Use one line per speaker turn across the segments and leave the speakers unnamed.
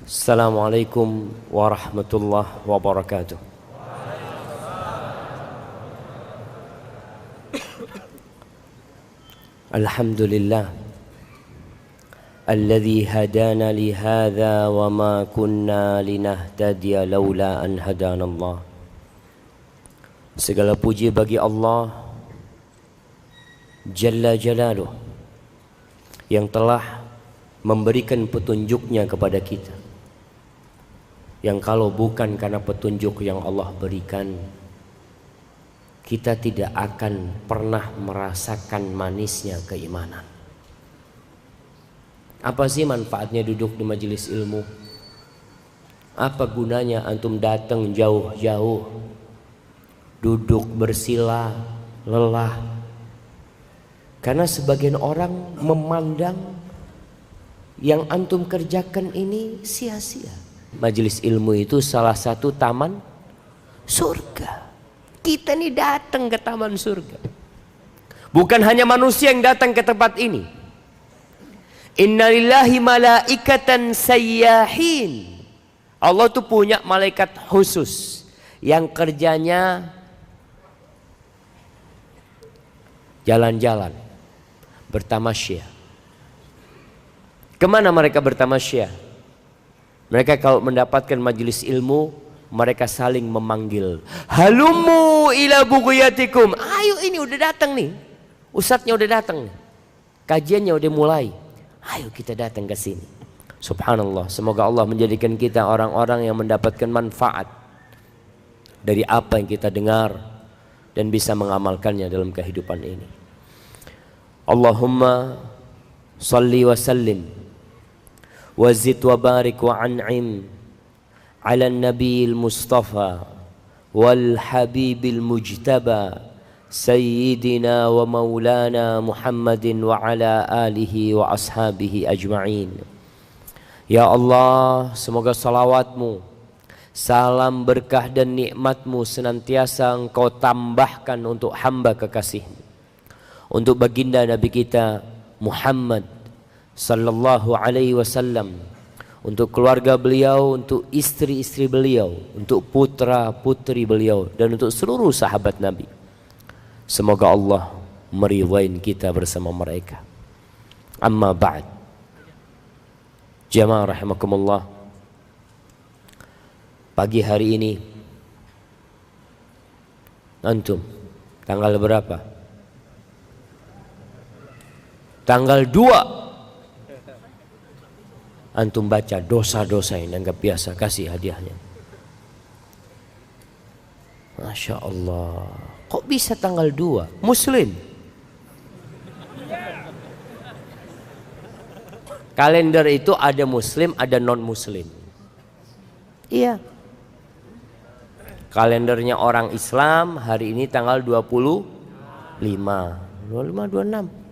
Assalamualaikum warahmatullahi wabarakatuh. Alhamdulillah alladzi hadana li hadza wa ma kunna linahtadiya laula an hadanallah. Segala puji bagi Allah Jalla Jalaluh yang telah memberikan petunjuknya kepada kita, yang kalau bukan karena petunjuk yang Allah berikan, kita tidak akan pernah merasakan manisnya keimanan. Apa sih manfaatnya duduk di majelis ilmu? Apa gunanya antum datang jauh-jauh, duduk bersila, lelah? Karena sebagian orang memandang yang antum kerjakan ini sia-sia. Majelis ilmu itu salah satu taman surga. Kita ini datang ke taman surga. Bukan hanya manusia yang datang ke tempat ini. Innalillahi malaikatan sayyahin. Allah tuh punya malaikat khusus yang kerjanya jalan-jalan, bertamasya. Kemana mereka bertamasya? Mereka kalau mendapatkan majelis ilmu, mereka saling memanggil. Halumu ila bughyatikum. Ayo, ini udah datang nih. Ustadznya udah datang nih. Kajiannya udah mulai. Ayo kita datang ke sini. Subhanallah, semoga Allah menjadikan kita orang-orang yang mendapatkan manfaat dari apa yang kita dengar dan bisa mengamalkannya dalam kehidupan ini. Allahumma salli wa sallim wazid wa barik wa an'im ala nabiyil mustafa wal habibil mujtaba sayyidina wa maulana Muhammadin wa ala alihi wa ashabihi ajma'in. Ya Allah, semoga salawatmu, salam berkah dan nikmatmu senantiasa engkau tambahkan untuk hamba kekasihmu, untuk baginda Nabi kita Muhammad sallallahu alaihi wasallam, untuk keluarga beliau, untuk istri-istri beliau, untuk putra-putri beliau, dan untuk seluruh sahabat Nabi. Semoga Allah meridhain kita bersama mereka. Amma ba'd. Jamaah rahimakumullah. Pagi hari ini antum tanggal berapa? Tanggal 2. Antum baca dosa-dosa yang anggap biasa, kasih hadiahnya. Masya Allah. Kok bisa tanggal 2? Muslim. Kalender itu ada muslim, ada non muslim. Iya. Kalendernya orang Islam hari ini tanggal 25. 25, 26.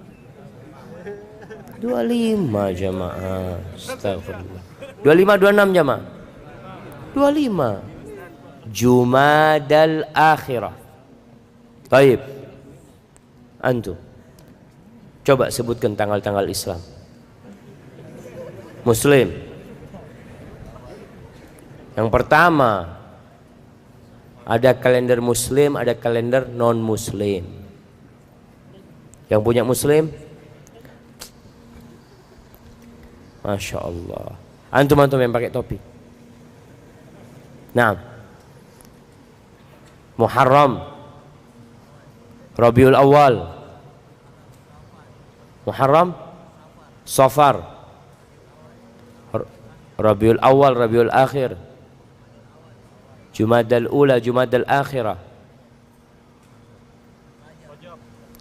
25 jamaah. Astagfirullah. 25, 26 jamaah. 25 Jumadal Akhirah. Baik. Antum coba sebutkan tanggal-tanggal Islam. Muslim. Yang pertama, ada kalender muslim, ada kalender non muslim. Yang punya muslim, Masya Allah. Antum-antum yang pakai topi. Nah, Muharram, Rabiul Awal, Muharram, Safar, Rabiul Awal, Rabiul Akhir, Jumadal Ula, Jumadal Akhirah,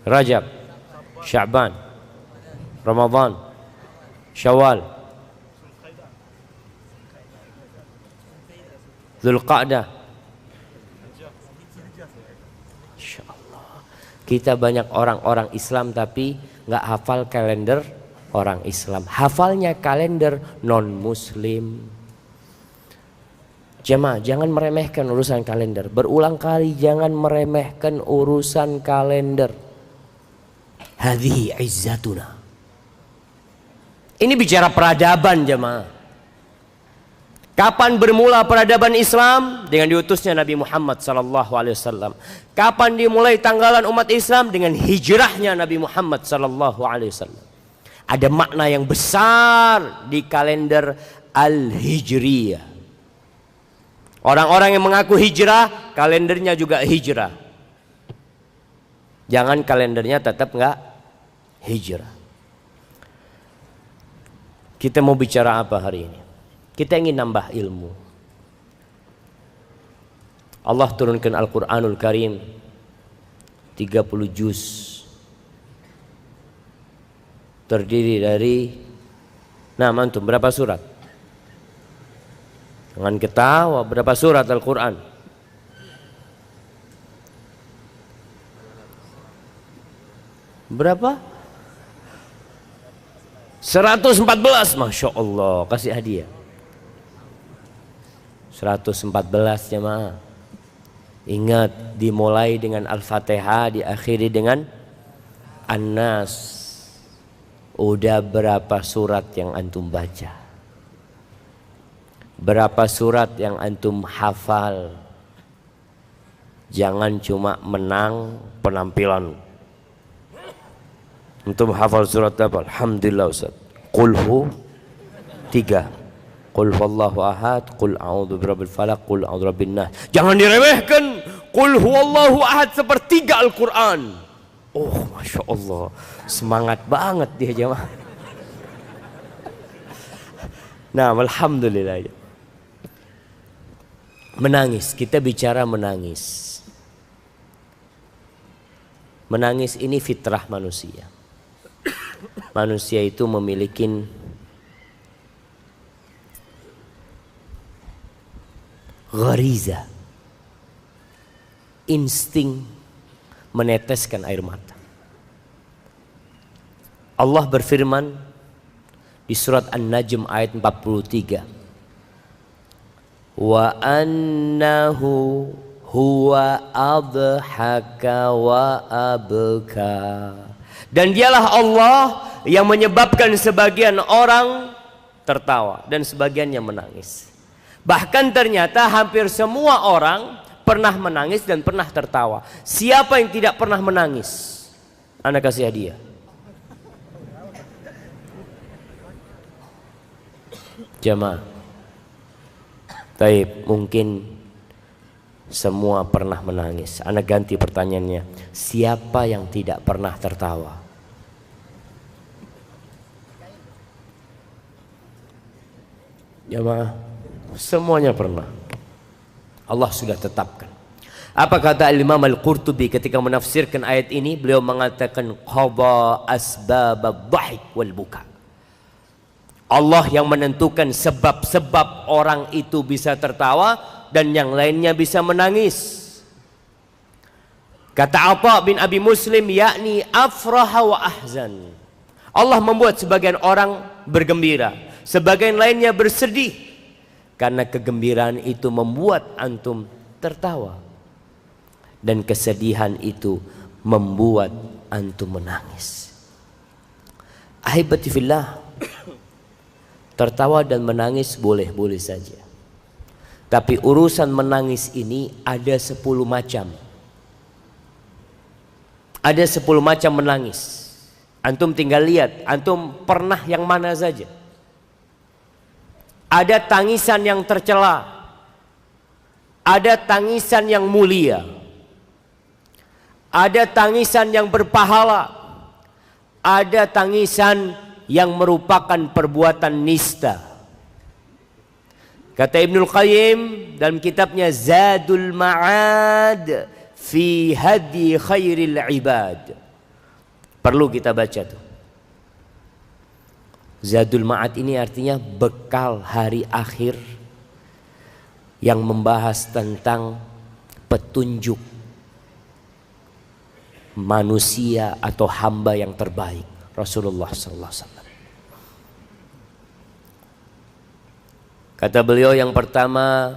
Rajab, Sya'ban, Ramadan, Syawal, Dzulqa'dah. Insyaallah. Kita banyak orang-orang Islam tapi nggak hafal kalender orang Islam. Hafalnya kalender non muslim. Jemaah, jangan meremehkan urusan kalender. Berulang kali jangan meremehkan urusan kalender. Hadhihi izzatuna. Ini bicara peradaban jemaah. Kapan bermula peradaban Islam? Dengan diutusnya Nabi Muhammad SAW. Kapan dimulai tanggalan umat Islam? Dengan hijrahnya Nabi Muhammad SAW. Ada makna yang besar di kalender Al-Hijriyah. Orang-orang yang mengaku hijrah, kalendernya juga hijrah. Jangan kalendernya tetap enggak hijrah. Kita mau bicara apa hari ini? Kita ingin nambah ilmu. Allah turunkan Al-Quranul Karim 30 juz, terdiri dari, nah antum berapa surat? Jangan ketawa, berapa surat Al-Quran? Berapa? 114. Masya Allah, kasih hadiah 114 jemaah. Ingat, dimulai dengan Al-Fatihah, diakhiri dengan An-Nas. Udah berapa surat yang antum baca? Berapa surat yang antum hafal? Jangan cuma menang penampilan. Antum hafal surat apa? Alhamdulillah Ustaz. Qulhu 3, Qul huwallahu ahad, Qul a'udzu birabbil falaq, Qul a'udzu birabbin nas. Jangan diremehkan. Qul huwallahu ahad sepertiga Al-Quran. Oh, Masya Allah, semangat banget dia jemaah. Nah, alhamdulillah. Menangis, kita bicara menangis. Menangis ini fitrah manusia. Manusia itu memiliki ghariza, insting meneteskan air mata. Allah berfirman di surat An-Najm ayat 43, wa annahu huwa adhaka wa abka. Dan dialah Allah yang menyebabkan sebagian orang tertawa dan sebagiannya menangis. Bahkan ternyata hampir semua orang pernah menangis dan pernah tertawa. Siapa yang tidak pernah menangis? Anda kasih hadiah. Jamaah. Taib, mungkin semua pernah menangis. Anda ganti pertanyaannya. Siapa yang tidak pernah tertawa? Jamaah. Semuanya pernah. Allah sudah tetapkan. Apa kata Imam Al-Qurtubi ketika menafsirkan ayat ini? Beliau mengatakan qada asbab ad-dhahik wal buka. Allah yang menentukan sebab-sebab orang itu bisa tertawa dan yang lainnya bisa menangis. Kata Atha bin Abi Muslim, yakni afraha wa ahzan. Allah membuat sebagian orang bergembira, sebagian lainnya bersedih. Karena kegembiraan itu membuat antum tertawa, dan kesedihan itu membuat antum menangis. Ahibati fillah, tertawa dan menangis boleh-boleh saja. Tapi urusan menangis ini ada 10 macam. Ada 10 macam menangis. Antum tinggal lihat, antum pernah yang mana saja. Ada tangisan yang tercela, ada tangisan yang mulia, ada tangisan yang berpahala, ada tangisan yang merupakan perbuatan nista. Kata Ibnul Qayyim dalam kitabnya Zadul Ma'ad fi Hadi Khairil Ibad. Perlu kita baca tuh. Zadul Ma'ad ini artinya bekal hari akhir yang membahas tentang petunjuk manusia atau hamba yang terbaik, Rasulullah SAW. Kata beliau yang pertama,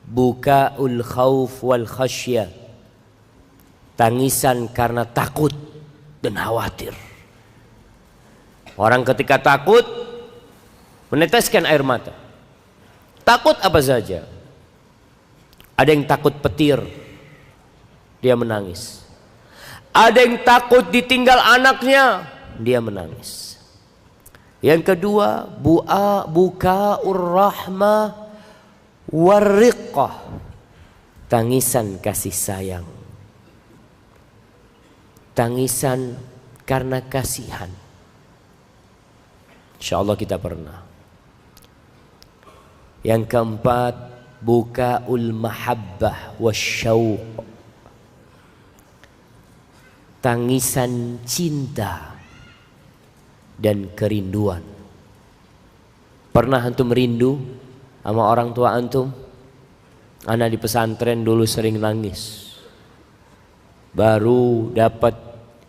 bukaul khauf wal khasyah, tangisan karena takut dan khawatir. Orang ketika takut meneteskan air mata. Takut apa saja. Ada yang takut petir, dia menangis. Ada yang takut ditinggal anaknya, dia menangis. Yang kedua, buka'ur rahmah warriqah, tangisan kasih sayang, tangisan karena kasihan. Insyaallah kita pernah. Yang keempat, buka'ul mahabbah wasyauq, tangisan cinta dan kerinduan. Pernah antum rindu sama orang tua antum? Ana di pesantren dulu sering nangis. Baru dapat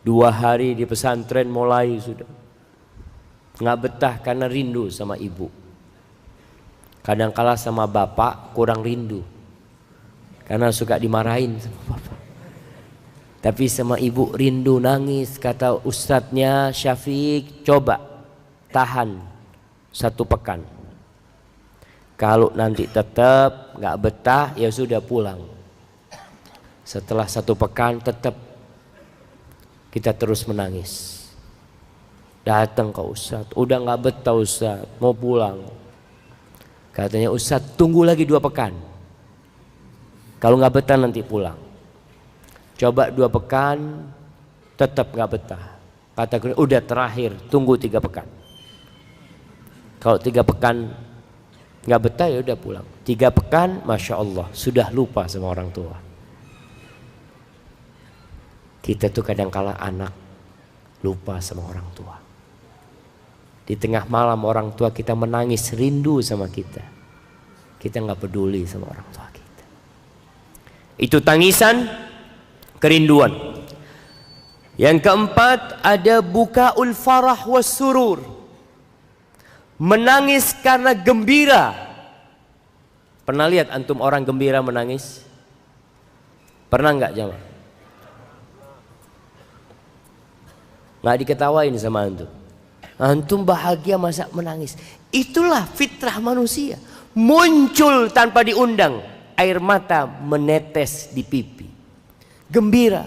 2 hari di pesantren mulai sudah nggak betah karena rindu sama ibu. Kadangkala sama bapak kurang rindu karena suka dimarahin sama bapak. Tapi sama ibu rindu, nangis. Kata ustadznya Syafiq, coba tahan 1 pekan. Kalau nanti tetap nggak betah, ya sudah pulang. Setelah 1 pekan tetap kita terus menangis. Datang ke ustadz, udah nggak betah ustadz, mau pulang. Katanya ustadz tunggu lagi 2 pekan. Kalau nggak betah nanti pulang. Coba 2 pekan tetap nggak betah. Kata gue udah terakhir, tunggu 3 pekan. Kalau 3 pekan nggak betah ya udah pulang. 3 pekan, masya Allah sudah lupa sama orang tua. Kita tuh kadang-kala anak lupa sama orang tua. Di tengah malam orang tua kita menangis rindu sama kita. Kita nggak peduli sama orang tua kita. Itu tangisan kerinduan. Yang keempat, ada bukaul farah was surur, menangis karena gembira. Pernah lihat antum orang gembira menangis? Pernah nggak jamaah? Nggak diketawain sama antum. Antum bahagia masa menangis. Itulah fitrah manusia. Muncul tanpa diundang, air mata menetes di pipi. Gembira.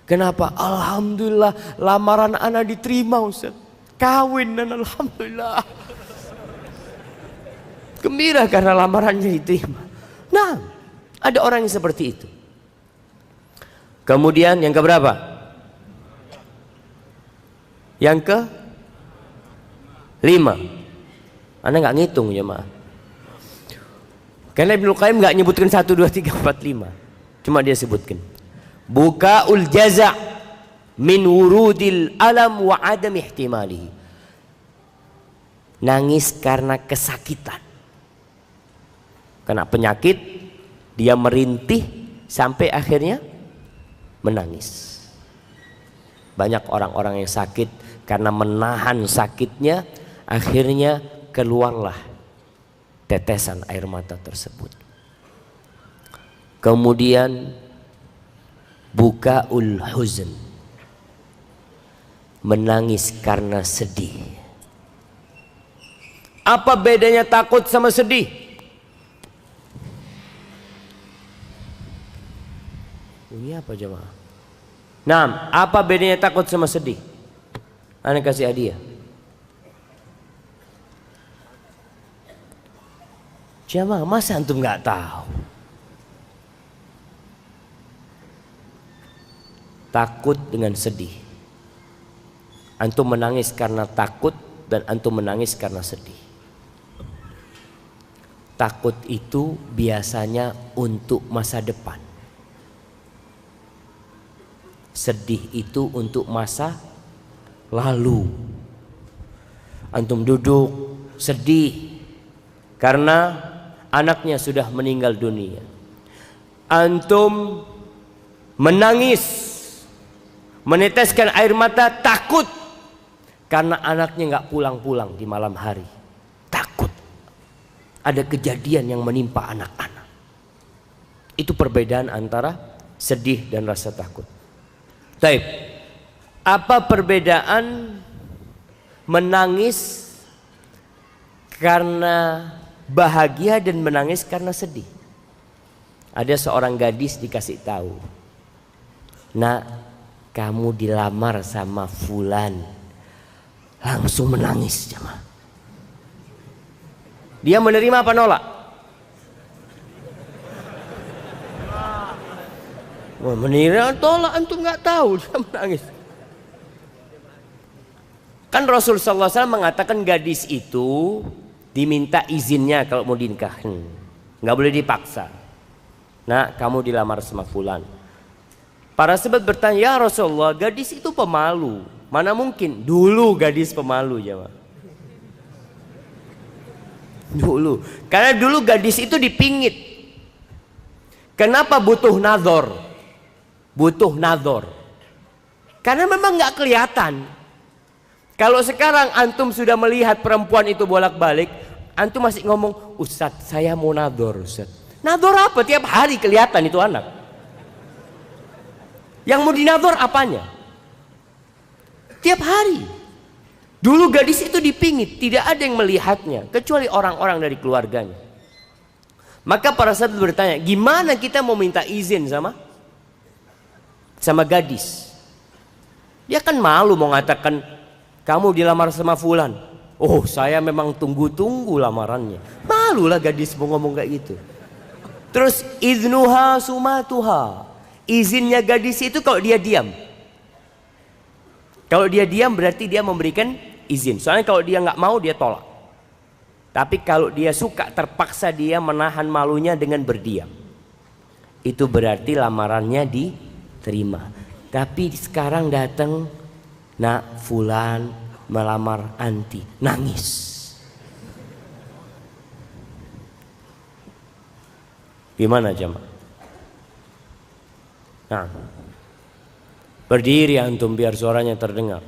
Kenapa? Alhamdulillah lamaran anak diterima Ustaz. Kawin dan alhamdulillah. Gembira karena lamarannya diterima. Nah, ada orang yang seperti itu. Kemudian yang keberapa? Yang ke 5. Anda nggak ngitung jemaah. Karena Ibnu Qayyim nggak nyebutkan 1, 2, 3, 4, 5. Cuma dia sebutkan bukaul jaza' min wurudil alam wa adam ihtimalihi. Nangis karena kesakitan. Kena penyakit, dia merintih sampai akhirnya menangis. Banyak orang-orang yang sakit karena menahan sakitnya, akhirnya keluarlah tetesan air mata tersebut. Kemudian bukaul huzn, menangis karena sedih. Apa bedanya takut sama sedih? Ini apa jemaah? Nah, apa bedanya takut sama sedih? Anda kasih hadiah. Jamaah, masa antum nggak tahu? Takut dengan sedih. Antum menangis karena takut dan antum menangis karena sedih. Takut itu biasanya untuk masa depan. Sedih itu untuk masa lalu. Antum duduk sedih karena anaknya sudah meninggal dunia. Antum menangis, meneteskan air mata takut karena anaknya nggak pulang-pulang di malam hari. Takut ada kejadian yang menimpa anak-anak. Itu perbedaan antara sedih dan rasa takut. Baik, apa perbedaan menangis karena bahagia dan menangis karena sedih. Ada seorang gadis dikasih tahu, nak, kamu dilamar sama fulan. Langsung menangis jemaah. Dia menerima apa nolak? Wah, menerima tolak, antum nggak tahu, dia menangis. Kan Rasul sallallahu alaihi wasallam mengatakan gadis itu diminta izinnya kalau mau dinikahin, nggak boleh dipaksa. Nah, kamu dilamar sama fulan. Para sahabat bertanya, ya Rasulullah, gadis itu pemalu. Mana mungkin? Dulu gadis pemalu, jemaah. Dulu, karena dulu gadis itu dipingit. Kenapa butuh nador? Butuh nador. Karena memang nggak kelihatan. Kalau sekarang antum sudah melihat perempuan itu bolak-balik, antum masih ngomong, Ustadz saya mau nador, Ustadz. Nador apa? Tiap hari kelihatan itu anak. Yang mau dinador apanya? Tiap hari. Dulu gadis itu dipingit, tidak ada yang melihatnya kecuali orang-orang dari keluarganya. Maka para sahabat bertanya, gimana kita mau minta izin sama gadis? Dia kan malu mau mengatakan, kamu dilamar sama fulan. Oh, saya memang tunggu-tunggu lamarannya. Malulah gadis mau ngomong kayak gitu. Terus iznuha sumatuha. Izinnya gadis itu kalau dia diam. Kalau dia diam berarti dia memberikan izin. Soalnya kalau dia nggak mau dia tolak. Tapi kalau dia suka, terpaksa dia menahan malunya dengan berdiam. Itu berarti lamarannya diterima. Tapi sekarang datang, nak, fulan melamar anti, nangis. Gimana jemaah? Nah, berdiri antum biar suaranya terdengar.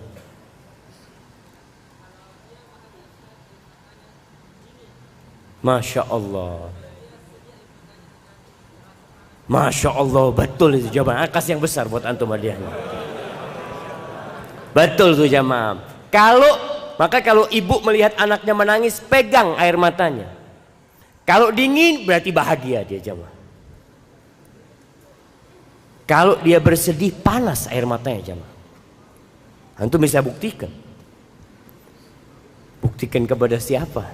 Masya Allah, Masya Allah, betul itu jawaban. Kasih yang besar buat antum hadiahnya. Betul tuh jamaah. Maka kalau ibu melihat anaknya menangis, pegang air matanya. Kalau dingin berarti bahagia dia jamaah. Kalau dia bersedih, panas air matanya jamaah. Antum bisa buktikan. Buktikan kepada siapa?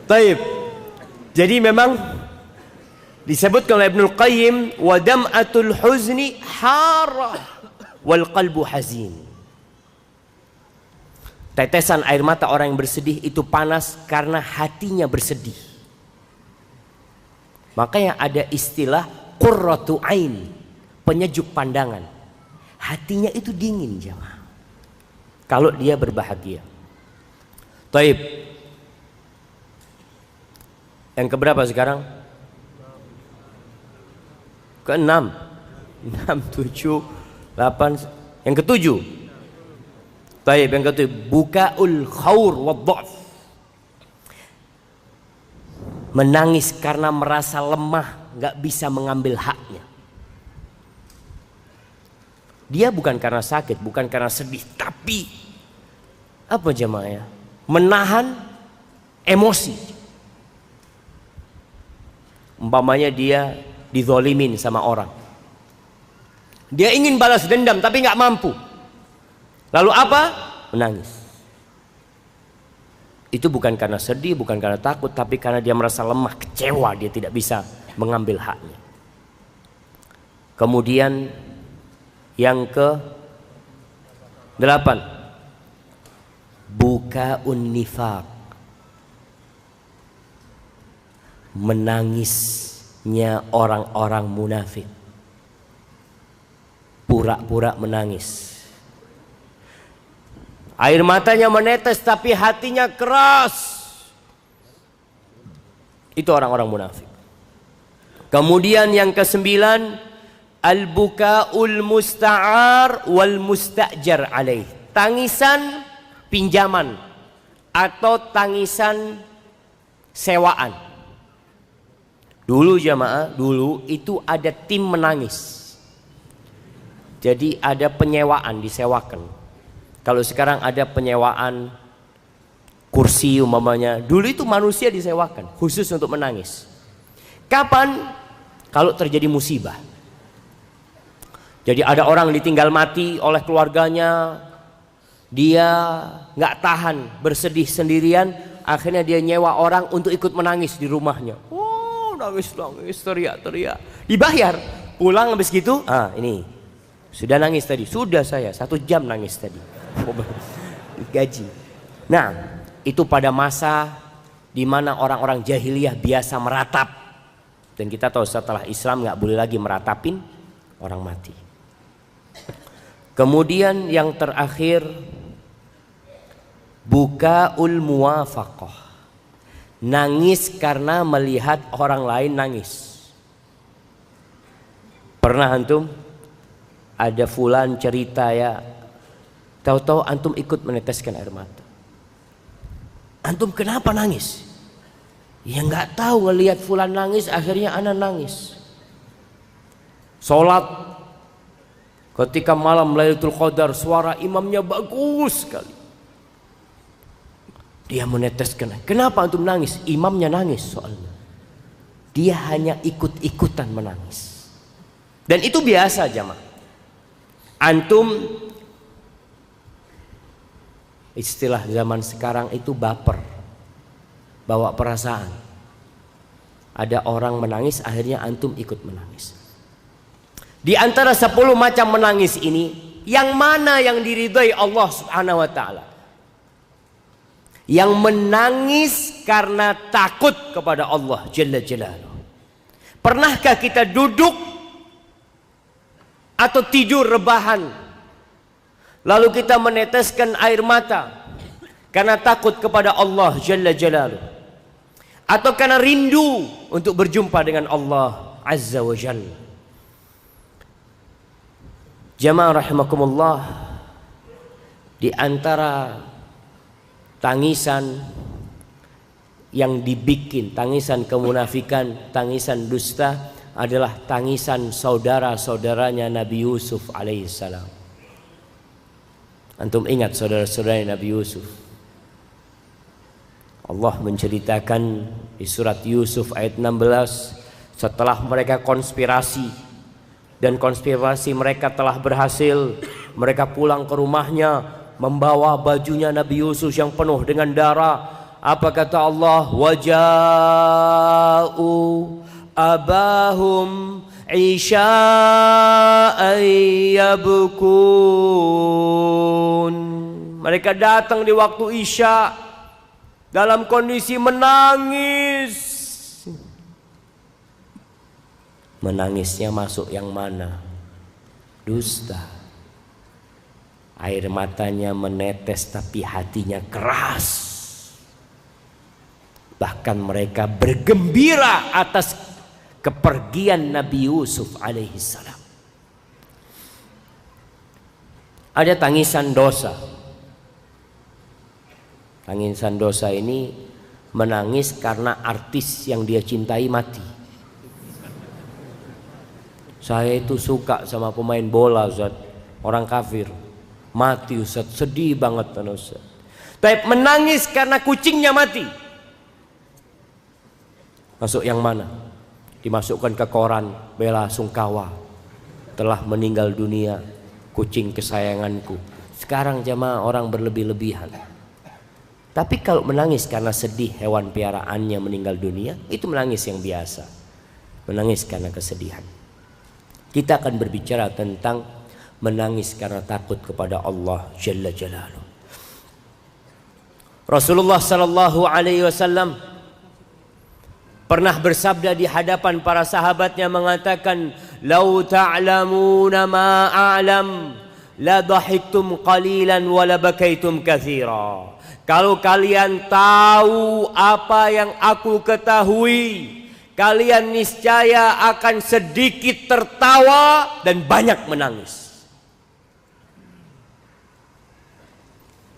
Taib. Jadi memang disebutkan oleh Ibnul Qayyim, wa dam'atul huzni harah wal qalbu hazin. Tetesan air mata orang yang bersedih itu panas karena hatinya bersedih. Makanya ada istilah qurratu ain, penyejuk pandangan. Hatinya itu dingin jemaah kalau dia berbahagia. Taib. Yang keberapa sekarang? Ke-6. 6, 7, 8. Yang ke-7. Taib, yang ke-7. Bukaul khawr wadda'f. Menangis karena merasa lemah, gak bisa mengambil haknya. Dia bukan karena sakit, bukan karena sedih, tapi apa jemaah ya? Menahan emosi. Umpamanya dia dizolimin sama orang, dia ingin balas dendam tapi nggak mampu. Lalu apa? Menangis. Itu bukan karena sedih, bukan karena takut, tapi karena dia merasa lemah, kecewa, dia tidak bisa mengambil haknya. Kemudian yang ke-8, bukaun nifaq. Menangisnya orang-orang munafik, pura-pura menangis, air matanya menetes tapi hatinya keras. Itu orang-orang munafik. Kemudian yang ke-9, al-bukaul musta'ar wal musta'jar alaih. Tangisan pinjaman atau tangisan sewaan. Dulu jamaah, dulu itu ada tim menangis. Jadi ada penyewaan, disewakan. Kalau sekarang ada penyewaan kursi umpamanya. Dulu itu manusia disewakan khusus untuk menangis. Kapan? Kalau terjadi musibah. Jadi ada orang ditinggal mati oleh keluarganya, dia nggak tahan bersedih sendirian, akhirnya dia nyewa orang untuk ikut menangis di rumahnya. Oh, nangis teriak, dibayar. Pulang habis gitu, ini sudah nangis tadi, sudah saya 1 jam nangis tadi, gaji. Nah, itu pada masa di mana orang-orang jahiliyah biasa meratap, dan kita tahu setelah Islam nggak boleh lagi meratapin orang mati. Kemudian yang terakhir, bukaul muwafaqah, nangis karena melihat orang lain nangis. Pernah antum ada fulan cerita ya, tahu-tahu antum ikut meneteskan air mata. Antum kenapa nangis? Ya nggak tahu, ngelihat fulan nangis akhirnya ana nangis. Sholat ketika malam Lailatul Qadar, suara imamnya bagus sekali, dia meneteskan. Kenapa antum nangis? Imamnya nangis soalnya. Dia hanya ikut-ikutan menangis. Dan itu biasa jamaah. Antum, istilah zaman sekarang itu baper, bawa perasaan. Ada orang menangis, akhirnya antum ikut menangis. Di antara 10 macam menangis ini, yang mana yang diridhai Allah Subhanahu wa taala? Yang menangis karena takut kepada Allah Jalla Jalaluhu. Pernahkah kita duduk atau tidur rebahan, lalu kita meneteskan air mata karena takut kepada Allah Jalla Jalaluhu, atau karena rindu untuk berjumpa dengan Allah Azza wa Jalla? Jamaah rahimakumullah, di antara tangisan yang dibikin, tangisan kemunafikan, tangisan dusta, adalah tangisan saudara-saudaranya Nabi Yusuf alaihissalam. Antum ingat saudara-saudaranya Nabi Yusuf? Allah menceritakan di surat Yusuf ayat 16, setelah mereka konspirasi dan konspirasi mereka telah berhasil, mereka pulang ke rumahnya membawa bajunya Nabi Yusuf yang penuh dengan darah. Apa kata Allah? Waja'u abahum isya'an yabkun. Mereka datang di waktu Isya dalam kondisi menangis. Menangisnya masuk yang mana? Dusta. Air matanya menetes tapi hatinya keras. Bahkan mereka bergembira atas kepergian Nabi Yusuf alaihissalam. Ada tangisan dosa. Tangisan dosa ini menangis karena artis yang dia cintai mati. Saya itu suka sama pemain bola, Ustaz, orang kafir, mati Ustaz, sedih banget Ustaz. Tapi menangis karena kucingnya mati, masuk yang mana? Dimasukkan ke koran, bela sungkawa, telah meninggal dunia kucing kesayanganku. Sekarang jamaah orang berlebih-lebihan. Tapi kalau menangis karena sedih hewan piaraannya meninggal dunia, itu menangis yang biasa, menangis karena kesedihan. Kita akan berbicara tentang menangis karena takut kepada Allah Jalla Jalaluhu. Rasulullah sallallahu alaihi wasallam pernah bersabda di hadapan para sahabatnya, mengatakan, "Lau ta'lamuna ma a'lam la dhahiktum qalilan wa la bakaitum katsira." Kalau kalian tahu apa yang aku ketahui, kalian niscaya akan sedikit tertawa dan banyak menangis.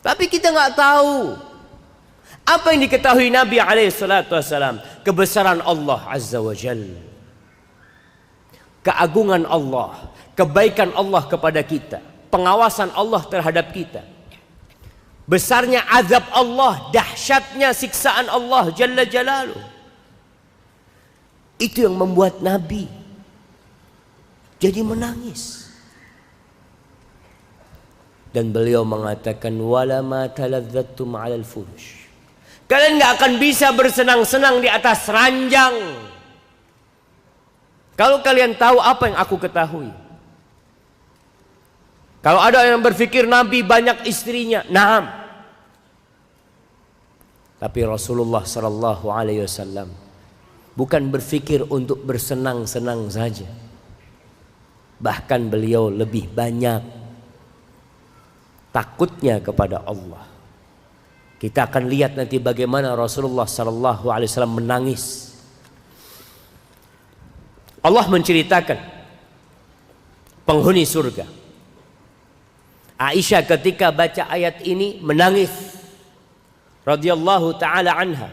Tapi kita nggak tahu apa yang diketahui Nabi alaihissalam. Kebesaran Allah Azza wa Jalla, keagungan Allah, kebaikan Allah kepada kita, pengawasan Allah terhadap kita. besarnya azab Allah, dahsyatnya siksaan Allah Jalla Jalaluh. Itu yang membuat Nabi jadi menangis. Dan beliau mengatakan, wala ma taladzattum 'alal furush. Kalian gak akan bisa bersenang-senang di atas ranjang kalau kalian tahu apa yang aku ketahui. Kalau ada yang berpikir Nabi banyak istrinya, naam. Tapi Rasulullah sallallahu alaihi wasallam bukan berpikir untuk bersenang-senang saja. Bahkan beliau lebih banyak takutnya kepada Allah. Kita akan lihat nanti bagaimana Rasulullah sallallahu alaihi wasallam menangis. Allah menceritakan penghuni surga. Aisyah ketika baca ayat ini menangis radhiyallahu taala anha.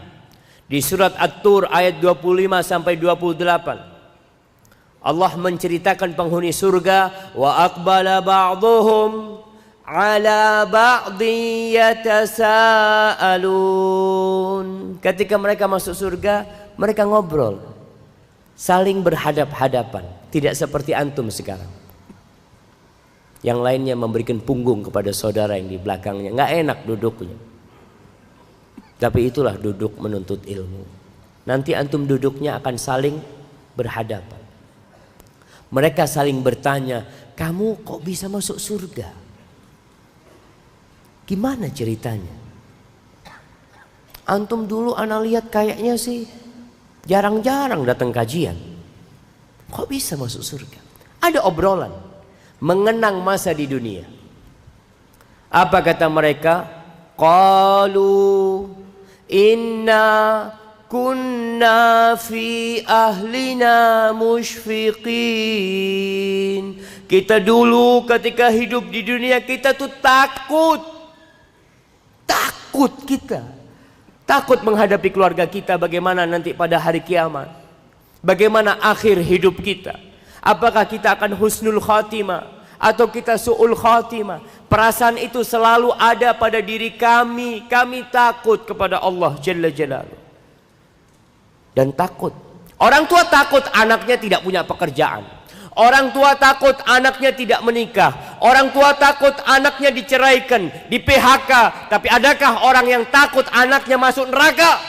Di surat At-Tur ayat 25 sampai 28. Allah menceritakan penghuni surga, wa aqbala ba'dhum ala ba'dhi yatasaalun. Ketika mereka masuk surga, mereka ngobrol, saling berhadap-hadapan, tidak seperti antum sekarang. Yang lainnya memberikan punggung kepada saudara yang di belakangnya, nggak enak duduknya. Tapi itulah duduk menuntut ilmu. Nanti antum duduknya akan saling berhadapan. Mereka saling bertanya, kamu kok bisa masuk surga? Gimana ceritanya? Antum dulu ana lihat kayaknya sih jarang-jarang datang kajian. Kok bisa masuk surga? Ada obrolan mengenang masa di dunia. Apa kata mereka? Qalu inna kunna fi ahlina musyfiqin. Kita dulu ketika hidup di dunia kita tuh takut kita. Takut menghadapi keluarga kita, bagaimana nanti pada hari kiamat. Bagaimana akhir hidup kita. Apakah kita akan husnul khatimah atau kita su'ul khatimah. Perasaan itu selalu ada pada diri kami. Kami takut kepada Allah Jalla Jalaluh. Dan takut. Orang tua takut anaknya tidak punya pekerjaan. Orang tua takut anaknya tidak menikah. Orang tua takut anaknya diceraikan, di PHK. Tapi adakah orang yang takut anaknya masuk neraka?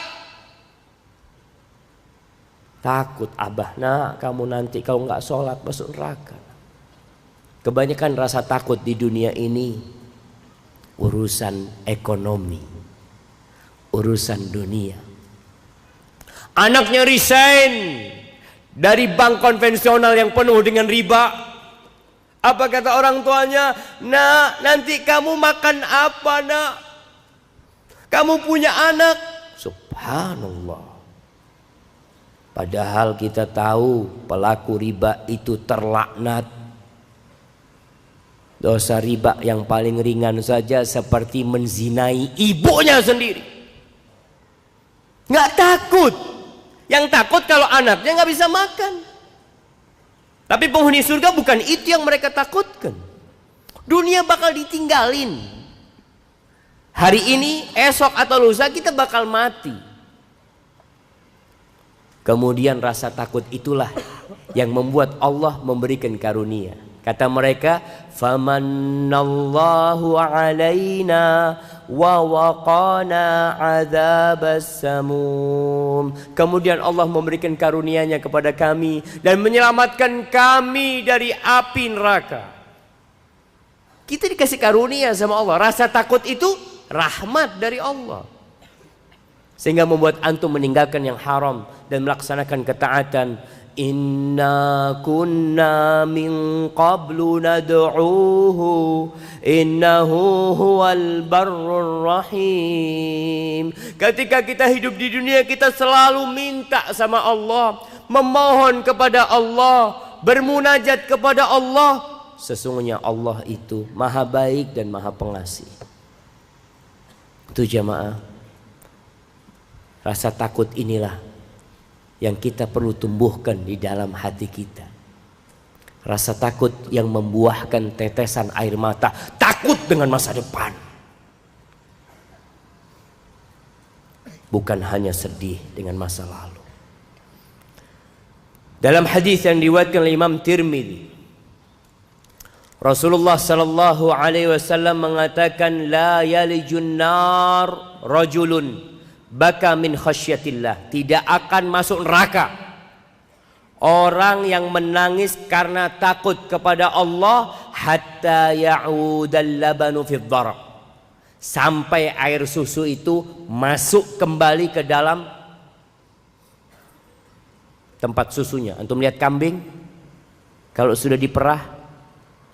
Takut abah, nak kamu nanti kalau nggak sholat masuk neraka. Kebanyakan rasa takut di dunia ini urusan ekonomi, urusan dunia. Anaknya resign dari bank konvensional yang penuh dengan riba. Apa kata orang tuanya? Nak, nanti kamu makan apa, nak? Kamu punya anak. Subhanallah. Padahal kita tahu pelaku riba itu terlaknat. Dosa riba yang paling ringan saja seperti menzinai ibunya sendiri. Nggak takut. Yang takut kalau anaknya nggak bisa makan. Tapi penghuni surga bukan itu yang mereka takutkan. Dunia bakal ditinggalin. Hari ini, esok atau lusa kita bakal mati. Kemudian rasa takut itulah yang membuat Allah memberikan karunia. Kata mereka, "Famanallahu 'alaina wa waqana 'adzabas samum." Kemudian Allah memberikan karunia-Nya kepada kami dan menyelamatkan kami dari api neraka. Kita dikasih karunia sama Allah. Rasa takut itu rahmat dari Allah. Sehingga membuat antum meninggalkan yang haram dan melaksanakan ketaatan. Inna kunna min qablu nad'uuhu innahu huwal barrur rahim. Ketika kita hidup di dunia kita selalu minta sama Allah, memohon kepada Allah, bermunajat kepada Allah. Sesungguhnya Allah itu maha baik dan maha pengasih. Itu jamaah, rasa takut inilah yang kita perlu tumbuhkan di dalam hati kita. Rasa takut yang membuahkan tetesan air mata. Takut dengan masa depan. bukan hanya sedih dengan masa lalu. Dalam hadis yang diriwayatkan oleh Imam Tirmidzi, Rasulullah sallallahu alaihi wasallam mengatakan, la yalijun nar rajulun baka min khasyatillah. Tidak akan masuk neraka orang yang menangis karena takut kepada Allah hatta ya'udal labanu fid dhara, sampai air susu itu masuk kembali ke dalam tempat susunya. Antum lihat kambing kalau sudah diperah,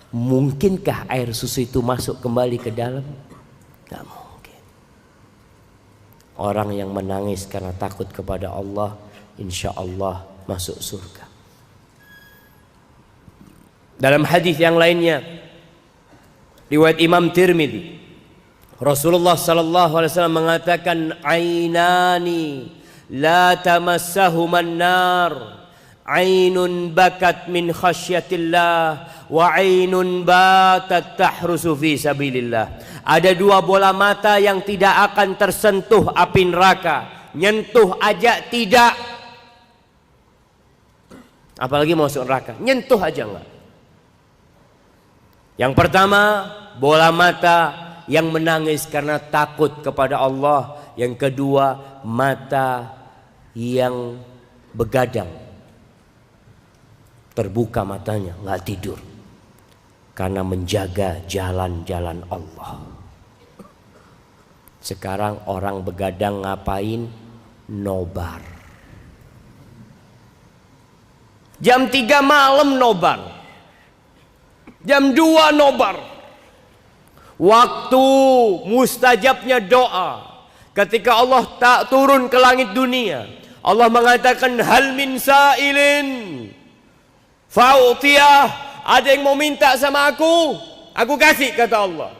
mungkinkah air susu itu masuk kembali ke dalam? Gak mungkin. Orang yang menangis karena takut kepada Allah, insya Allah masuk surga. Dalam hadis yang lainnya, riwayat Imam Tirmidzi, Rasulullah sallallahu alaihi wasallam mengatakan, ainani la tamassahuman nar, ainun bakat min khasyatillah wa ainun batat tahrusu fi sabilillah. Ada dua bola mata yang tidak akan tersentuh api neraka, nyentuh aja tidak, apalagi masuk neraka, nyentuh aja enggak. Yang pertama, bola mata yang menangis karena takut kepada Allah. Yang kedua, mata yang begadang, terbuka matanya, nggak tidur karena menjaga jalan-jalan Allah. Sekarang orang begadang ngapain? Nobar. Jam 3 malam nobar, jam 2 nobar. Waktu mustajabnya doa, ketika Allah tak turun ke langit dunia, Allah mengatakan, hal min sa'ilin fa'utiyah. Ada yang mau minta sama aku kasih, kata Allah.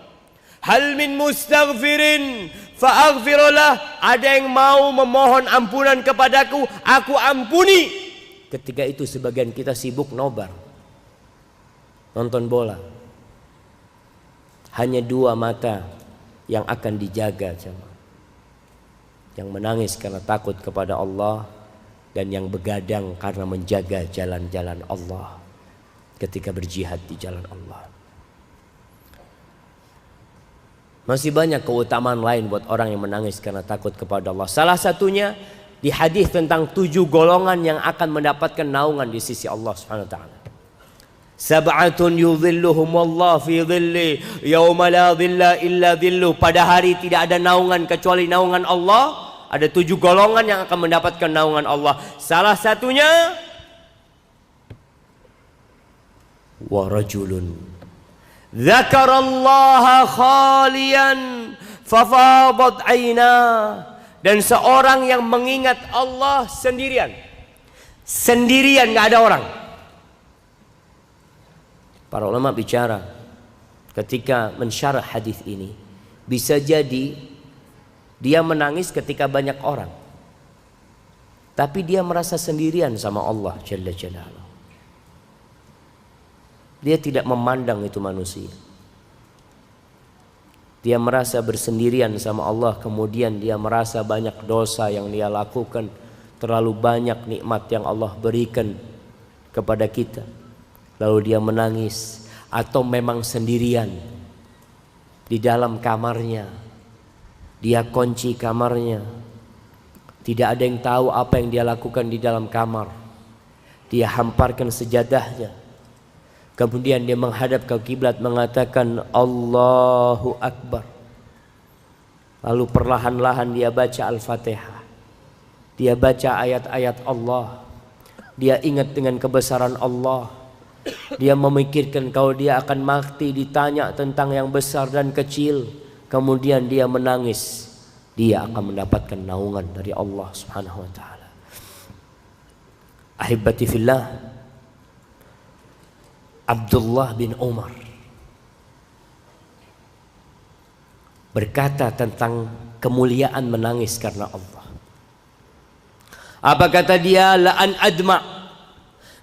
Hal min mustaghfirin fa'aghfirullah. Ada yang mau memohon ampunan kepadaku, aku ampuni. Ketika itu sebagian kita sibuk nobar, nonton bola. Hanya dua mata yang akan dijaga, yang menangis karena takut kepada Allah, dan yang begadang karena menjaga jalan-jalan Allah ketika berjihad di jalan Allah. Masih banyak keutamaan lain buat orang yang menangis karena takut kepada Allah. Salah satunya di hadis tentang 7 golongan yang akan mendapatkan naungan di sisi Allah Subhanahu wa taala. Sab'atun yudhilluhumullah fi dhilli yauma la dhilla illa dhilluh. Pada hari tidak ada naungan kecuali naungan Allah. Ada 7 golongan yang akan mendapatkan naungan Allah. Salah satunya, wa rajulun dzakarallaha khaliyan fafadat aina. Dan seorang yang mengingat Allah sendirian, gak ada orang. Para ulama bicara ketika mensyarah hadis ini, bisa jadi dia menangis ketika banyak orang, tapi dia merasa sendirian sama Allah Jalla Jalaluhu. Dia tidak memandang itu manusia. Dia merasa bersendirian sama Allah, kemudian dia merasa banyak dosa yang dia lakukan, terlalu banyak nikmat yang Allah berikan kepada kita. Lalu dia menangis, atau memang sendirian di dalam kamarnya. Dia kunci kamarnya, tidak ada yang tahu apa yang dia lakukan di dalam kamar. Dia hamparkan sejadahnya, kemudian dia menghadap ke kiblat mengatakan Allahu Akbar. Lalu perlahan-lahan dia baca Al-Fatihah. Dia baca ayat-ayat Allah. Dia ingat dengan kebesaran Allah. Dia memikirkan kalau dia akan mati ditanya tentang yang besar dan kecil. Kemudian dia menangis. Dia akan mendapatkan naungan dari Allah Subhanahu wa taala. Ahibati fillah, Abdullah bin Umar berkata tentang kemuliaan menangis karena Allah. Apa kata dia? La an adma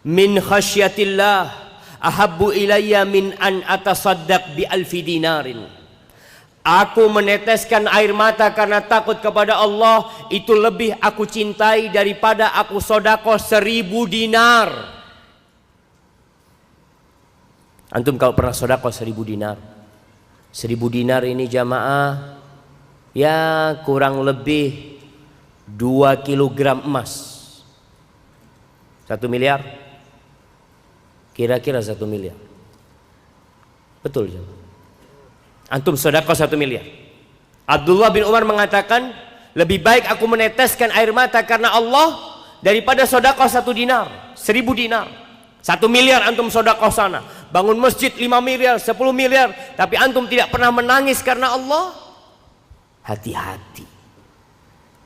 min khasyatillah ahabbu ilayya min an atasaddaq bi alfi dinarin. Aku meneteskan air mata karena takut kepada Allah, itu lebih aku cintai daripada aku sodako 1000 dinar. Antum kalau pernah sodako 1000 dinar, 1000 dinar ini jamaah, ya kurang lebih 2 kilogram emas. 1 miliar, kira-kira 1 miliar. Betul jemaah. Antum sodako 1 miliar. Abdullah bin Umar mengatakan, lebih baik aku meneteskan air mata karena Allah daripada sodako 1 dinar, 1000 dinar. 1 miliar antum sodako sana, bangun masjid 5 miliar, 10 miliar, tapi antum tidak pernah menangis karena Allah. Hati-hati,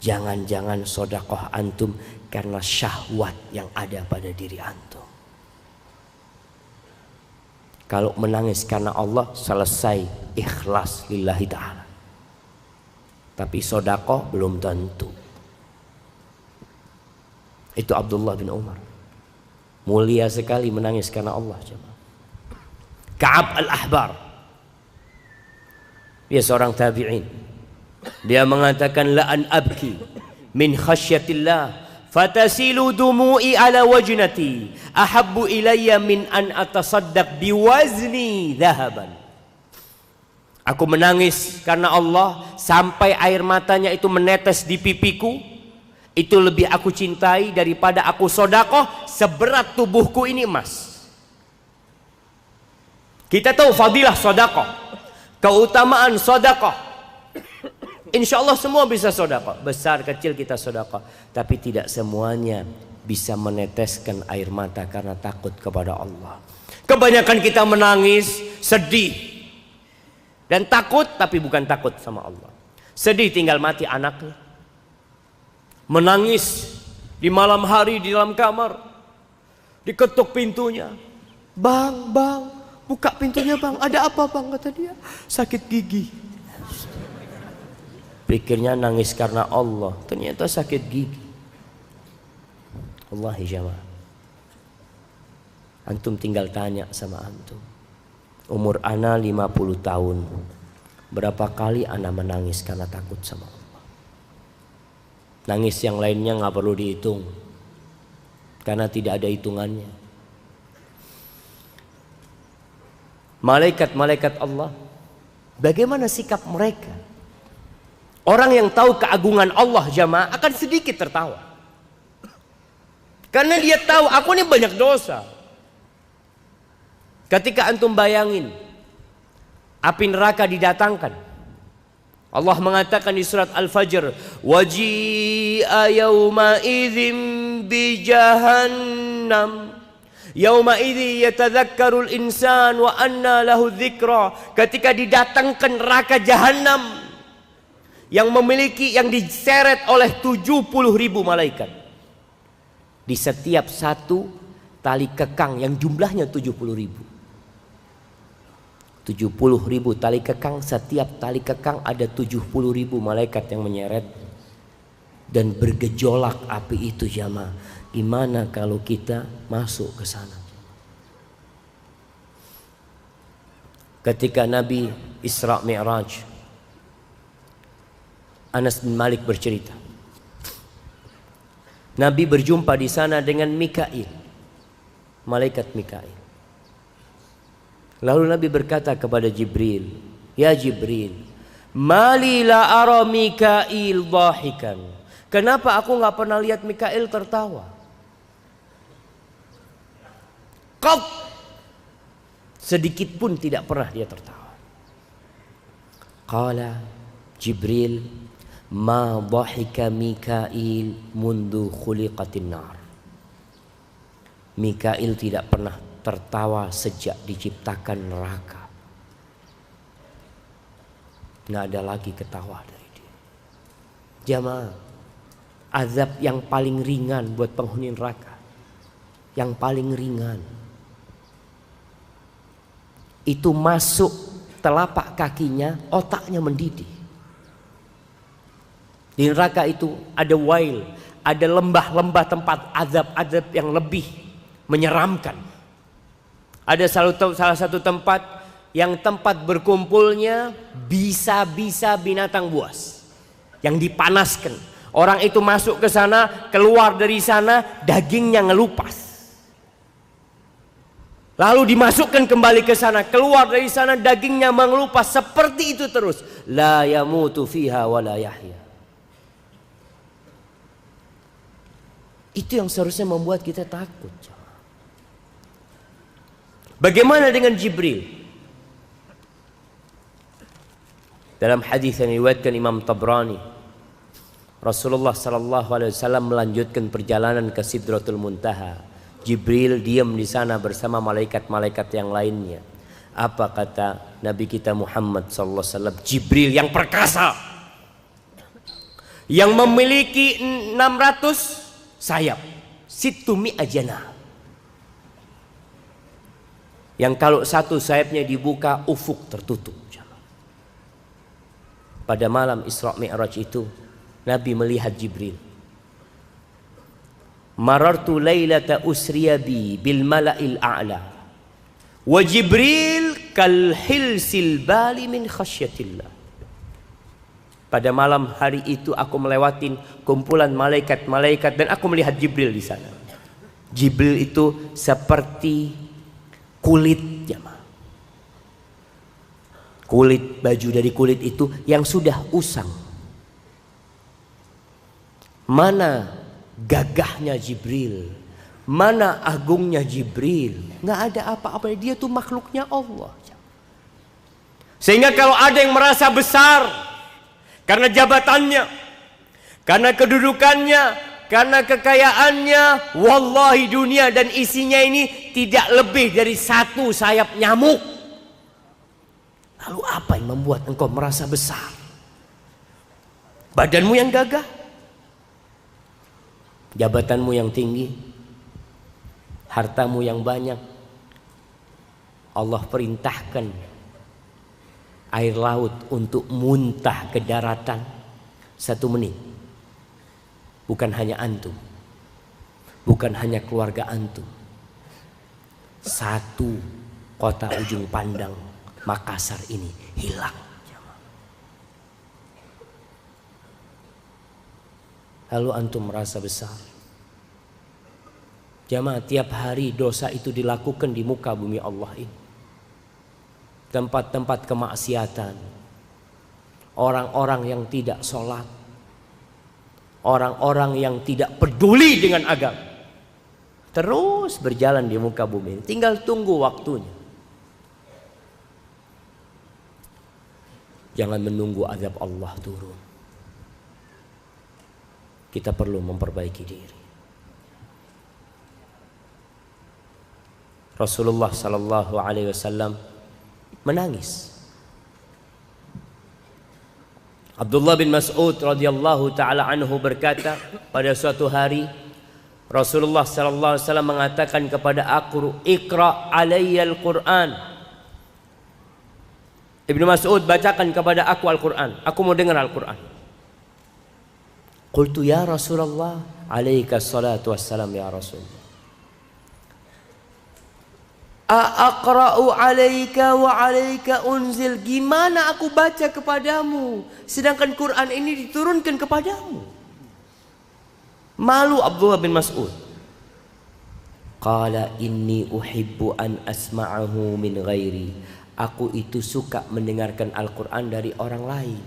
jangan-jangan sodakoh antum karena syahwat yang ada pada diri antum. Kalau menangis karena Allah, selesai, ikhlas lillahi ta'ala. Tapi sodakoh belum tentu. Itu Abdullah bin Umar, mulia sekali menangis karena Allah. Ka'ab al-Ahbar, dia seorang tabi'in, dia mengatakan, la an abki min khasyatillah fatasilu dumu'i ala wajnati ahabbu ilayya min an atasaddaq biwazni dhahaban. Aku menangis karena Allah sampai air matanya itu menetes di pipiku, itu lebih aku cintai daripada aku sodakoh seberat tubuhku ini emas. Kita tahu fadilah sodakoh, keutamaan sodakoh. Insya Allah semua bisa sodakoh, besar kecil kita sodakoh, tapi tidak semuanya bisa meneteskan air mata karena takut kepada Allah. Kebanyakan kita menangis, sedih dan takut, tapi bukan takut sama Allah. Sedih tinggal mati anaknya, menangis di malam hari di dalam kamar, diketuk pintunya, bang, buka pintunya bang, ada apa bang, kata dia, sakit gigi. Pikirnya nangis karena Allah, ternyata sakit gigi. Wallahi jamaah, antum tinggal tanya sama antum, umur ana 50 tahun, berapa kali ana menangis karena takut sama Allah. Nangis yang lainnya gak perlu dihitung, karena tidak ada hitungannya. Malaikat-malaikat Allah, bagaimana sikap mereka? Orang yang tahu keagungan Allah jamaah akan sedikit tertawa, karena dia tahu aku ini banyak dosa. Ketika antum bayangin api neraka didatangkan, Allah mengatakan di surat Al-Fajr, waji'a yawma idzin bi jahannam yauma idzi yatadzakkarul insan wa anna lahu dzikra. Ketika didatangkan neraka jahanam yang diseret oleh 70.000 malaikat, di setiap satu tali kekang yang jumlahnya 70.000 tali kekang, setiap tali kekang ada 70.000 malaikat yang menyeret dan bergejolak api itu jamaah. Gimana kalau kita masuk ke sana? Ketika Nabi Isra Mi'raj, Anas bin Malik bercerita, Nabi berjumpa di sana dengan Mikail, malaikat Mikail. Lalu Nabi berkata kepada Jibril, ya Jibril, mali la ara Mikail dhahikan. Kenapa aku nggak pernah lihat Mikail tertawa? Qat, sedikit pun tidak pernah dia tertawa. Qala Jibril, ma dhahika Mikail mundu khuliqatin nar. Mikail tidak pernah tertawa sejak diciptakan neraka. Nggak ada lagi ketawa dari dia. Jamaah, azab yang paling ringan buat penghuni neraka, yang paling ringan itu masuk telapak kakinya, otaknya mendidih. Di neraka itu ada wail, ada lembah-lembah tempat azab-azab yang lebih menyeramkan. Ada salah satu tempat yang tempat berkumpulnya bisa-bisa binatang buas yang dipanaskan. Orang itu masuk ke sana, keluar dari sana, dagingnya ngelupas. Lalu dimasukkan kembali ke sana, keluar dari sana, dagingnya mengelupas. Seperti itu terus. La yamutu fiha wa la yahya. Itu yang seharusnya membuat kita takut. Bagaimana dengan Jibril? Dalam hadis yang diriwayatkan Imam Tabrani, Rasulullah sallallahu alaihi wasallam melanjutkan perjalanan ke Sidratul Muntaha. Jibril diam di sana bersama malaikat-malaikat yang lainnya. Apa kata Nabi kita Muhammad sallallahu alaihi wasallam? Jibril yang perkasa, yang memiliki 600 sayap, situmi ajana, yang kalau satu sayapnya dibuka ufuk tertutup. Pada malam Isra Mi'raj itu Nabi melihat Jibril. Marartu lailata usriya bi bil mala'il a'la wa Jibril kal hilsil bali min khasyatillah. Pada malam hari itu aku melewatin kumpulan malaikat-malaikat dan aku melihat Jibril di sana. Jibril itu seperti kulit jamaah. Kulit, baju dari kulit itu yang sudah usang. Mana gagahnya Jibril, mana agungnya Jibril. Nggak ada apa-apa, dia tuh makhluknya Allah. Sehingga kalau ada yang merasa besar karena jabatannya, karena kedudukannya, karena kekayaannya, wallahi dunia dan isinya ini tidak lebih dari satu sayap nyamuk. Lalu apa yang membuat engkau merasa besar? Badanmu yang gagah, jabatanmu yang tinggi, hartamu yang banyak. Allah perintahkan air laut untuk muntah ke daratan 1 menit. Bukan hanya antum, bukan hanya keluarga antum, satu kota ujung pandang Makassar ini hilang. Lalu antum merasa besar. Jamaah, tiap hari dosa itu dilakukan di muka bumi Allah ini. Tempat-tempat kemaksiatan, orang-orang yang tidak sholat, orang-orang yang tidak peduli dengan agama, terus berjalan di muka bumi ini. Tinggal tunggu waktunya. Jangan menunggu azab Allah turun. Kita perlu memperbaiki diri. Rasulullah sallallahu alaihi wasallam menangis. Abdullah bin Mas'ud radhiyallahu taala anhu berkata, pada suatu hari Rasulullah sallallahu alaihi wasallam mengatakan kepada aku, "Iqra alayyal Qur'an." Ibnu Mas'ud, bacakan kepada aku Al-Quran. Aku mau dengar Al-Quran. Qultu ya Rasulullah, alaika salatu wassalam ya Rasulullah. Aqra'u alaika wa alaika unzil. Gimana aku baca kepadamu sedangkan Quran ini diturunkan kepadamu? Malu Abdullah bin Mas'ud. Qala inni uhibbu an asma'ahu min ghairi. Aku itu suka mendengarkan Al-Quran dari orang lain.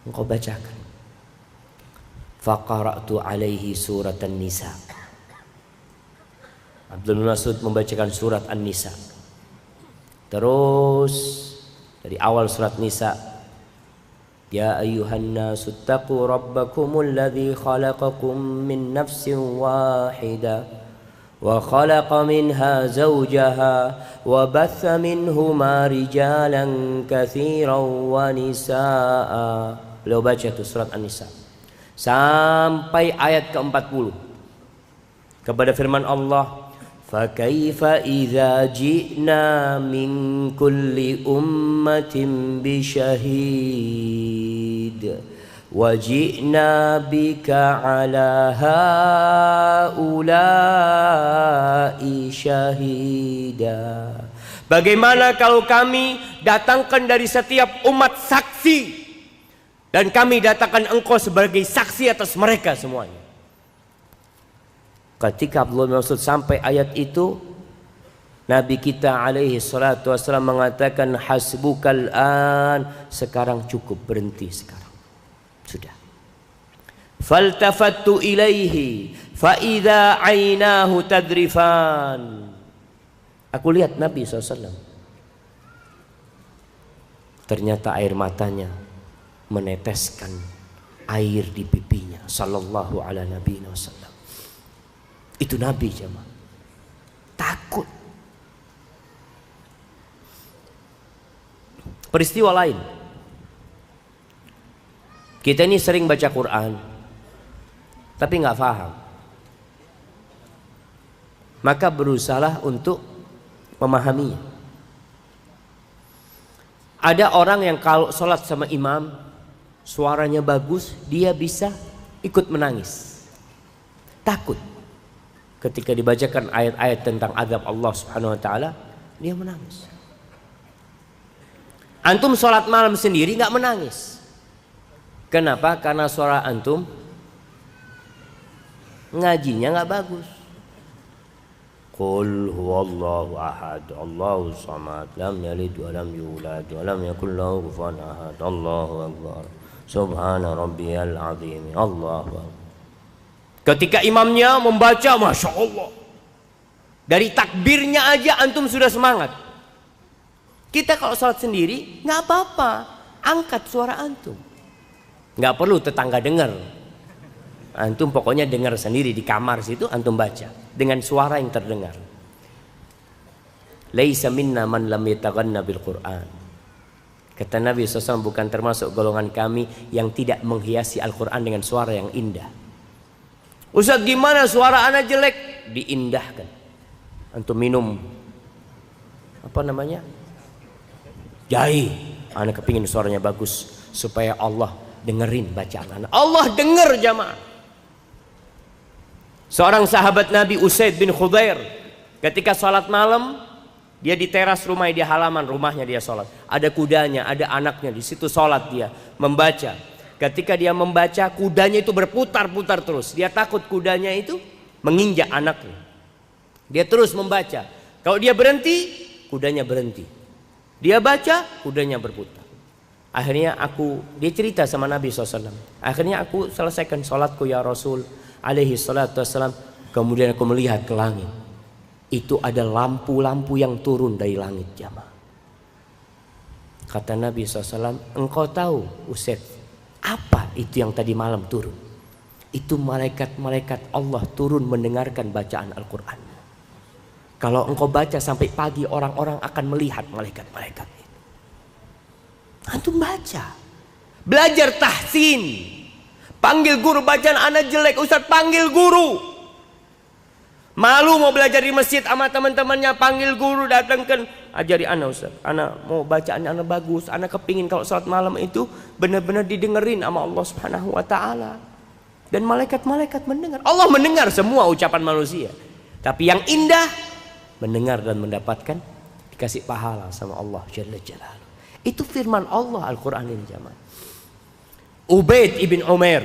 Engkau bacakan. Faqara'tu alaihi surat An-Nisa. Abdul Mas'ud membacakan surat An-Nisa. Terus dari awal surat Nisa. Ya ayyuhan nasu taqu rabbakumul ladzi khalaqakum min nafsin wahidah. وخلق منها زوجها وبث منهما رجالا كثيرا ونساء. Beliau baca itu surat An-Nisa sampai ayat ke-40 kepada firman Allah, فَكَيْفَ إِذَا جِئْنَا مِنْ كُلِّ أُمَّةٍ بِشَهِيدٍ وَجِئْنَا بِكَ عَلَى هَؤُلَاءِ شَهِيدًا. Bagaimana kalau kami datangkan dari setiap umat saksi, dan kami datangkan engkau sebagai saksi atas mereka semuanya. Ketika Abdullah bin Mas'ud sampai ayat itu, Nabi kita alaihi salatu wassalam mengatakan, hasbukal an, sekarang cukup, berhenti sekarang, sudah. Faltafattu ilaihi fa idza ainahu tadrifan. Aku lihat Nabi SAW, ternyata air matanya meneteskan air di pipinya, sallallahu ala nabiyina wasallam. Itu Nabi jemaah, takut. Peristiwa lain, kita ini sering baca Quran tapi nggak paham, maka berusahalah untuk memahaminya. Ada orang yang kalau sholat sama imam suaranya bagus, dia bisa ikut menangis, takut. Ketika dibacakan ayat-ayat tentang azab Allah Subhanahu wa taala, dia menangis. Antum sholat malam sendiri nggak menangis. Kenapa? Karena suara antum ngajinya nggak bagus. Qul huwallahu ahad, Allahu samad, lam yalid wa lam yulad wa lam yakul lahu kufuwan ahad. Allahu akbar. Subhana rabbiyal azim. Allahu akbar. Ketika imamnya membaca, masya Allah, dari takbirnya aja antum sudah semangat. Kita kalau sholat sendiri nggak apa-apa, angkat suara antum, nggak perlu tetangga dengar. Antum pokoknya dengar sendiri di kamar situ, antum baca dengan suara yang terdengar. Laisa minna man lam yataghanna bil Qur'an. Kata Nabi SAW, bukan termasuk golongan kami yang tidak menghiasi Al-Quran dengan suara yang indah. Ustaz, gimana suara anak jelek? Diindahkan. Antum minum apa namanya, jahe, anak kepingin suaranya bagus supaya Allah dengerin bacaan anak. Allah denger jamaah. Seorang sahabat Nabi, Usaid bin Khudair, ketika sholat malam, dia di teras rumah, di halaman rumahnya dia sholat. Ada kudanya, ada anaknya, di situ sholat dia membaca. Ketika dia membaca, kudanya itu berputar-putar terus. Dia takut kudanya itu menginjak anaknya. Dia terus membaca. Kalau dia berhenti, kudanya berhenti. Dia baca, kudanya berputar. Akhirnya dia cerita sama Nabi SAW. Akhirnya aku selesaikan sholatku ya Rasul alaihi salatu wassalam. Kemudian aku melihat ke langit. Itu ada lampu-lampu yang turun dari langit jamaah. Kata Nabi SAW, engkau tahu Usaid, apa itu yang tadi malam turun? Itu malaikat-malaikat Allah turun mendengarkan bacaan Al-Quran. Kalau engkau baca sampai pagi, orang-orang akan melihat malaikat-malaikat itu. Antum baca, belajar tahsin, panggil guru, bacaan anak jelek, Ustaz panggil guru. Malu mau belajar di masjid sama teman-temannya, panggil guru, datangkan, ajari anak Ustaz, anak mau bacaan anak bagus, anak kepingin kalau salat malam itu benar-benar didengerin sama Allah Subhanahu wa taala. Dan malaikat-malaikat mendengar. Allah mendengar semua ucapan manusia. Tapi yang indah, mendengar dan mendapatkan dikasih pahala sama Allah Jalla Jalaluhu. Itu firman Allah Al-Qur'an ini jamaah. Ubaid ibn Umair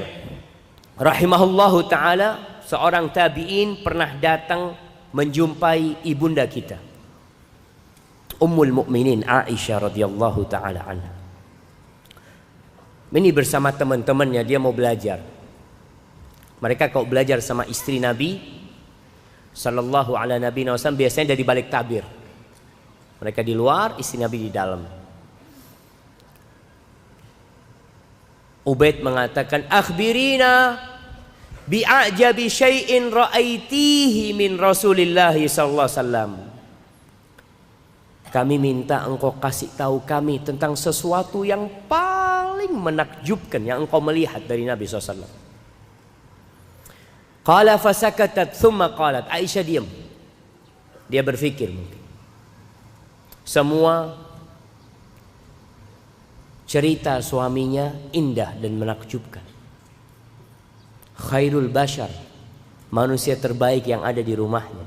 rahimahullahu taala, seorang tabi'in, pernah datang menjumpai ibunda kita Ummul Mukminin Aisyah radhiyallahu taala anha. Ini bersama teman-temannya, dia mau belajar. Mereka kalau belajar sama istri Nabi sallallahu ala nabi wasallam biasanya dari balik tabir. Mereka di luar, istri Nabi di dalam. Ubaid mengatakan, akhbirina bi'ajabi syai'in ra'aitihi min Rasulillah sallallahu alaihi wasallam. Kami minta engkau kasih tahu kami tentang sesuatu yang paling menakjubkan yang engkau melihat dari Nabi SAW. Qala fasakatat thumma qalat. Aisyah diam. Dia berpikir mungkin. Semua cerita suaminya indah dan menakjubkan. Khairul bashar, manusia terbaik yang ada di rumahnya.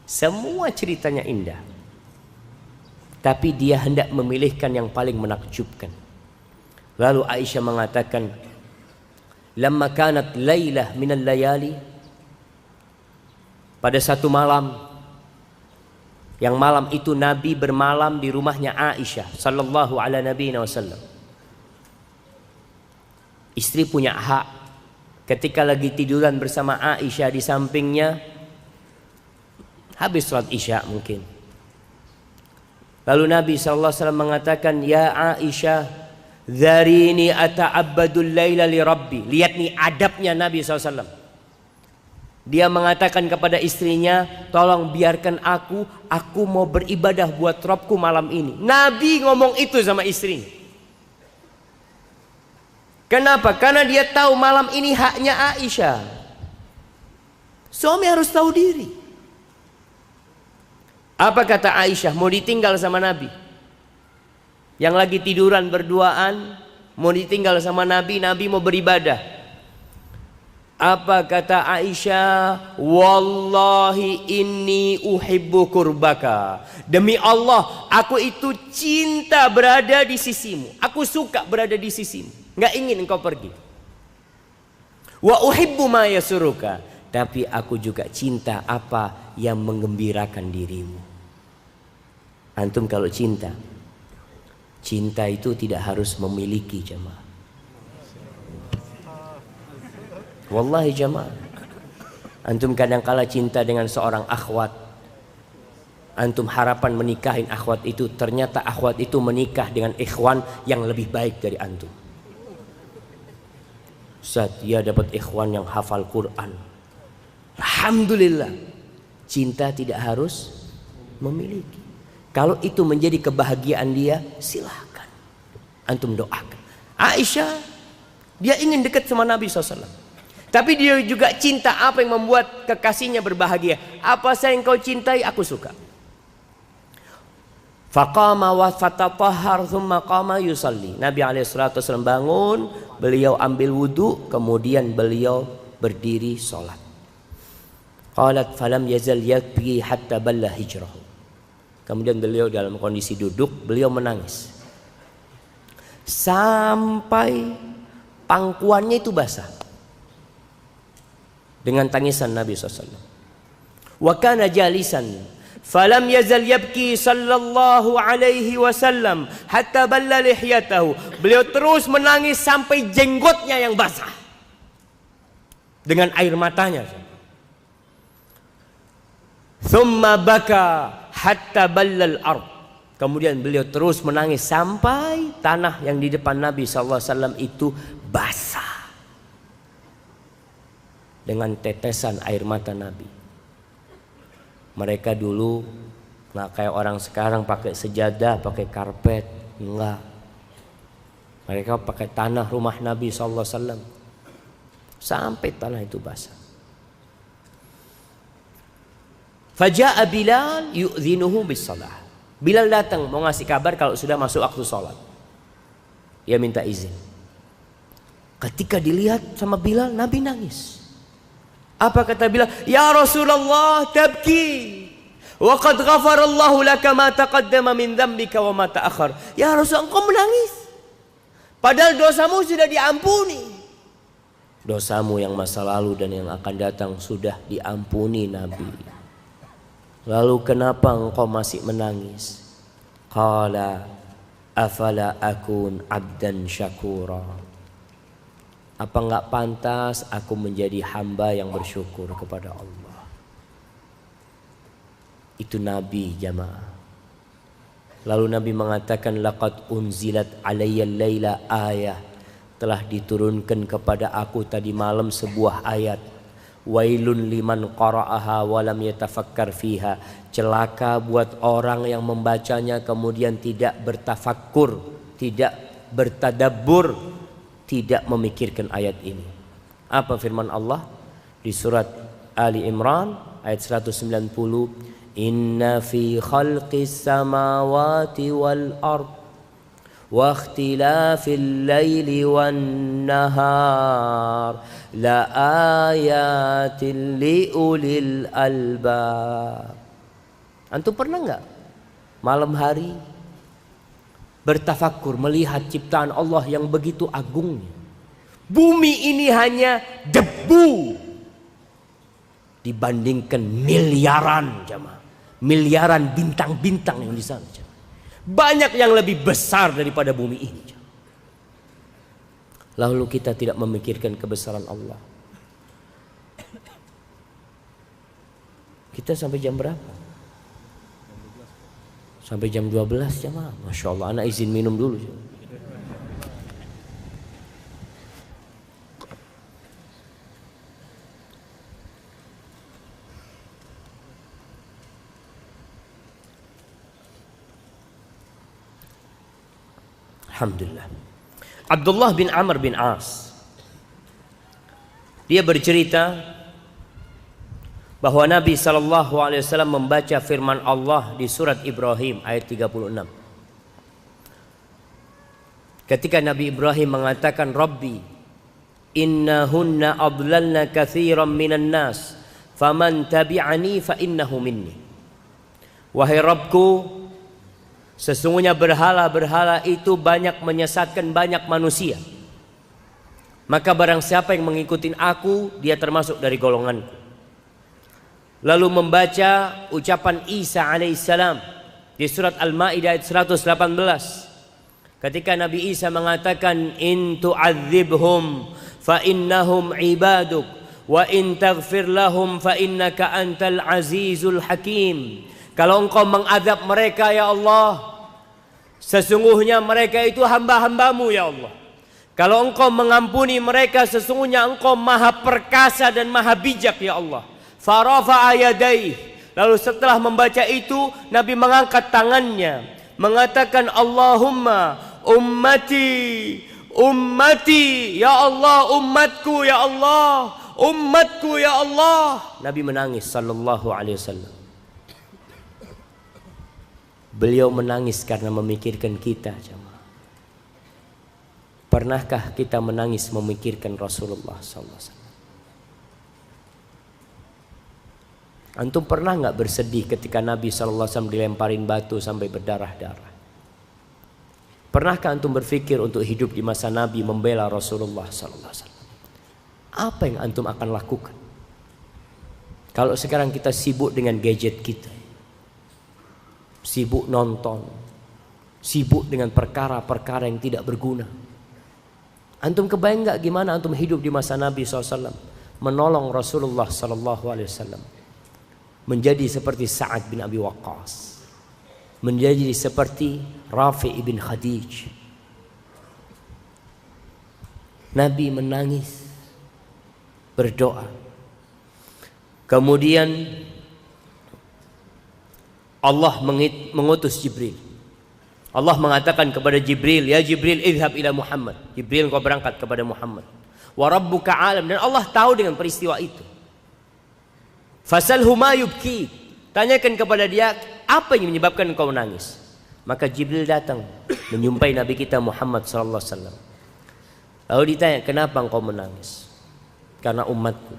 Semua ceritanya indah. tapi dia hendak memilihkan yang paling menakjubkan. Lalu Aisyah mengatakan, lamma kanat lailah minal layali, pada satu malam, yang malam itu Nabi bermalam di rumahnya Aisyah sallallahu ala nabiyina wasallam. Istri punya hak ketika lagi tiduran bersama Aisyah di sampingnya, habis sholat Isya mungkin. Lalu Nabi SAW mengatakan, ya Aisyah, dharini ata'abbadul layla li Rabbi. Lihat nih adabnya Nabi SAW. Dia mengatakan kepada istrinya, tolong biarkan aku mau beribadah buat Rabbku malam ini. Nabi ngomong itu sama istrinya. Kenapa? Karena dia tahu malam ini haknya Aisyah. Suami harus tahu diri. Apa kata Aisyah? Mau ditinggal sama Nabi? Yang lagi tiduran berduaan, mau ditinggal sama Nabi, Nabi mau beribadah. Apa kata Aisyah? Wallahi inni uhibbu kurbaka. Demi Allah, aku itu cinta berada di sisimu. Aku suka berada di sisimu. Nggak ingin engkau pergi. Wa uhibbu ma yasuruka. Tapi aku juga cinta apa yang menggembirakan dirimu. Antum kalau cinta itu tidak harus memiliki, jemaah. Wallahi jemaah, antum kadang-kala cinta dengan seorang akhwat, antum harapan menikahin akhwat itu, ternyata akhwat itu menikah dengan ikhwan yang lebih baik dari antum. Ustaz, dia dapat ikhwan yang hafal Quran. Alhamdulillah. Cinta tidak harus memiliki. Kalau itu menjadi kebahagiaan dia, silahkan antum doakan. Aisyah, dia ingin dekat sama Nabi SAW, tapi dia juga cinta apa yang membuat kekasihnya berbahagia. Apa saya yang kau cintai, aku suka. Faqama wa fatatahhar thumma qama yusalli. Nabi SAW bangun, beliau ambil wudu, kemudian beliau berdiri sholat. Qalat falam yazal yabki hatta balla hijrahu. Kemudian beliau dalam kondisi duduk, beliau menangis sampai pangkuannya itu basah dengan tangisan Nabi SAW. Wa kana jalisan falam yazal yabki sallallahu alaihi wasallam hatta balla lihyatahu. Beliau terus menangis sampai jenggotnya yang basah dengan air matanya. Thumma baka hatta ballal ard. Kemudian beliau terus menangis sampai tanah yang di depan Nabi SAW itu basah dengan tetesan air mata Nabi. Mereka dulu nggak kayak orang sekarang pakai sejadah, pakai karpet, enggak. Mereka pakai tanah rumah Nabi SAW sampai tanah itu basah. Faja'a Bilal yu'dhinuhu bis-shalah. Bilal datang mau ngasih kabar kalau sudah masuk waktu sholat. Dia minta izin. Ketika dilihat sama Bilal, Nabi nangis. Apa kata Bilal? Ya Rasulullah, tabki. Wa qad ghafarallahu laka ma taqaddama min dzambika wa ma ta'akhkhar. Ya Rasul, engkau menangis. Padahal dosamu sudah diampuni. Dosamu yang masa lalu dan yang akan datang sudah diampuni Nabi. Lalu kenapa engkau masih menangis? Qala afala akun abdan syakura. Apa enggak pantas aku menjadi hamba yang bersyukur kepada Allah? Itu Nabi, jamaah. Lalu Nabi mengatakan, laqad unzilat alayya laila ayah. Telah diturunkan kepada aku tadi malam sebuah ayat. Wailun liman qara'aha wa lam yatafakkar fiha. Celaka buat orang yang membacanya kemudian tidak bertafakkur, tidak bertadabbur, tidak memikirkan ayat ini. Apa firman Allah di surat Ali Imran ayat 190? Inna fi khalqis samawati wal ard wa ikhtilafil laili wan nahar la ayatin li ulil albab. Antum pernah enggak malam hari bertafakur melihat ciptaan Allah yang begitu agungnya. Bumi ini hanya debu dibandingkan miliaran jamaah, miliaran bintang-bintang yang di sana. Banyak yang lebih besar daripada bumi ini. Lalu kita tidak memikirkan kebesaran Allah. Kita sampai jam berapa? Sampai jam 12 jamaah. Masya Allah, anak izin minum dulu. Alhamdulillah. Abdullah bin Amr bin As, dia bercerita bahwa Nabi SAW membaca firman Allah di surat Ibrahim ayat 36. Ketika Nabi Ibrahim mengatakan, Rabbi innahunna adlalna katsiran minan nas faman tabi'ani fa innahu minni. Wahai Rabbku, sesungguhnya berhala-berhala itu banyak menyesatkan banyak manusia. Maka barang siapa yang mengikuti aku, dia termasuk dari golonganku. Lalu membaca ucapan Isa alaihissalam di surat Al-Maidah ayat 118. Ketika Nabi Isa mengatakan, in tu'adzibhum fa innahum ibaduk wa in taghfir lahum fa innaka antal azizul hakim. Kalau engkau mengadab mereka ya Allah, sesungguhnya mereka itu hamba-hambamu ya Allah. Kalau engkau mengampuni mereka, sesungguhnya engkau maha perkasa dan maha bijak ya Allah. Farafa'a yadayhi. Lalu setelah membaca itu, Nabi mengangkat tangannya, mengatakan, Allahumma ummati, ummati, ya Allah, umatku ya Allah, umatku ya Allah. Nabi menangis sallallahu alaihi wasallam. Beliau menangis karena memikirkan kita. Pernahkah kita menangis memikirkan Rasulullah SAW? Antum pernah nggak bersedih ketika Nabi SAW dilemparin batu sampai berdarah-darah? Pernahkah antum berpikir untuk hidup di masa Nabi membela Rasulullah SAW? Apa yang antum akan lakukan? Kalau sekarang kita sibuk dengan gadget kita, sibuk nonton, sibuk dengan perkara-perkara yang tidak berguna. Antum kebayang nggak gimana antum hidup di masa Nabi SAW, menolong Rasulullah SAW, menjadi seperti Sa'ad bin Abi Waqqas, menjadi seperti Rafi' ibn Khadij. Nabi menangis, berdoa. Kemudian Allah mengutus Jibril. Allah mengatakan kepada Jibril, ya Jibril, idhab ila Muhammad. Jibril, kau berangkat kepada Muhammad. Wa rabbuka alam. Dan Allah tahu dengan peristiwa itu. Fasalhu ma yubki. Tanyakan kepada dia, apa yang menyebabkan engkau menangis? Maka Jibril datang menjumpai Nabi kita Muhammad SAW. Lalu ditanya, kenapa engkau menangis? Karena umatku.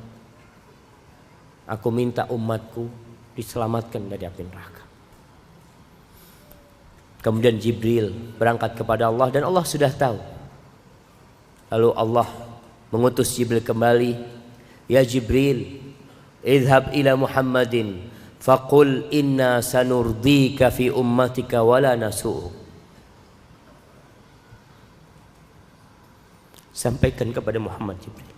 Aku minta umatku diselamatkan dari api neraka. Kemudian Jibril berangkat kepada Allah dan Allah sudah tahu. Lalu Allah mengutus Jibril kembali, ya Jibril, idhab ila Muhammadin faqul inna sanurdika fi ummatika wala nasu'u. Sampaikan kepada Muhammad Jibril,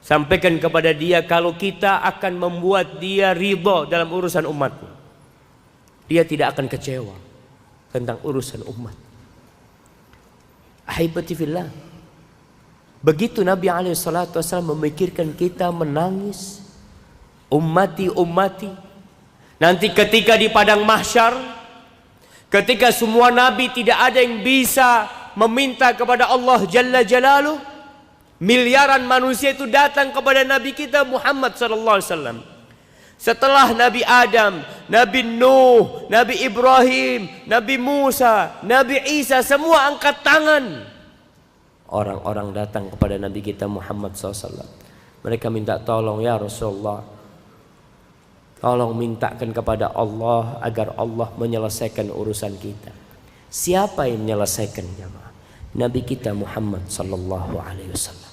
sampaikan kepada dia kalau kita akan membuat dia ridha dalam urusan umatku, dia tidak akan kecewa tentang urusan umat. Ahibati fillah, begitu Nabi SAW memikirkan kita menangis, ummati ummati. Nanti ketika di padang mahsyar, ketika semua nabi tidak ada yang bisa meminta kepada Allah Jalla Jalaluh, miliaran manusia itu datang kepada Nabi kita Muhammad SAW. Setelah Nabi Adam, Nabi Nuh, Nabi Ibrahim, Nabi Musa, Nabi Isa, semua angkat tangan. Orang-orang datang kepada Nabi kita Muhammad SAW. Mereka minta tolong, ya Rasulullah, Tolong mintakan kepada Allah agar Allah menyelesaikan urusan kita. Siapa yang menyelesaikan jemaah? Nabi kita Muhammad sallallahu alaihi wasallam.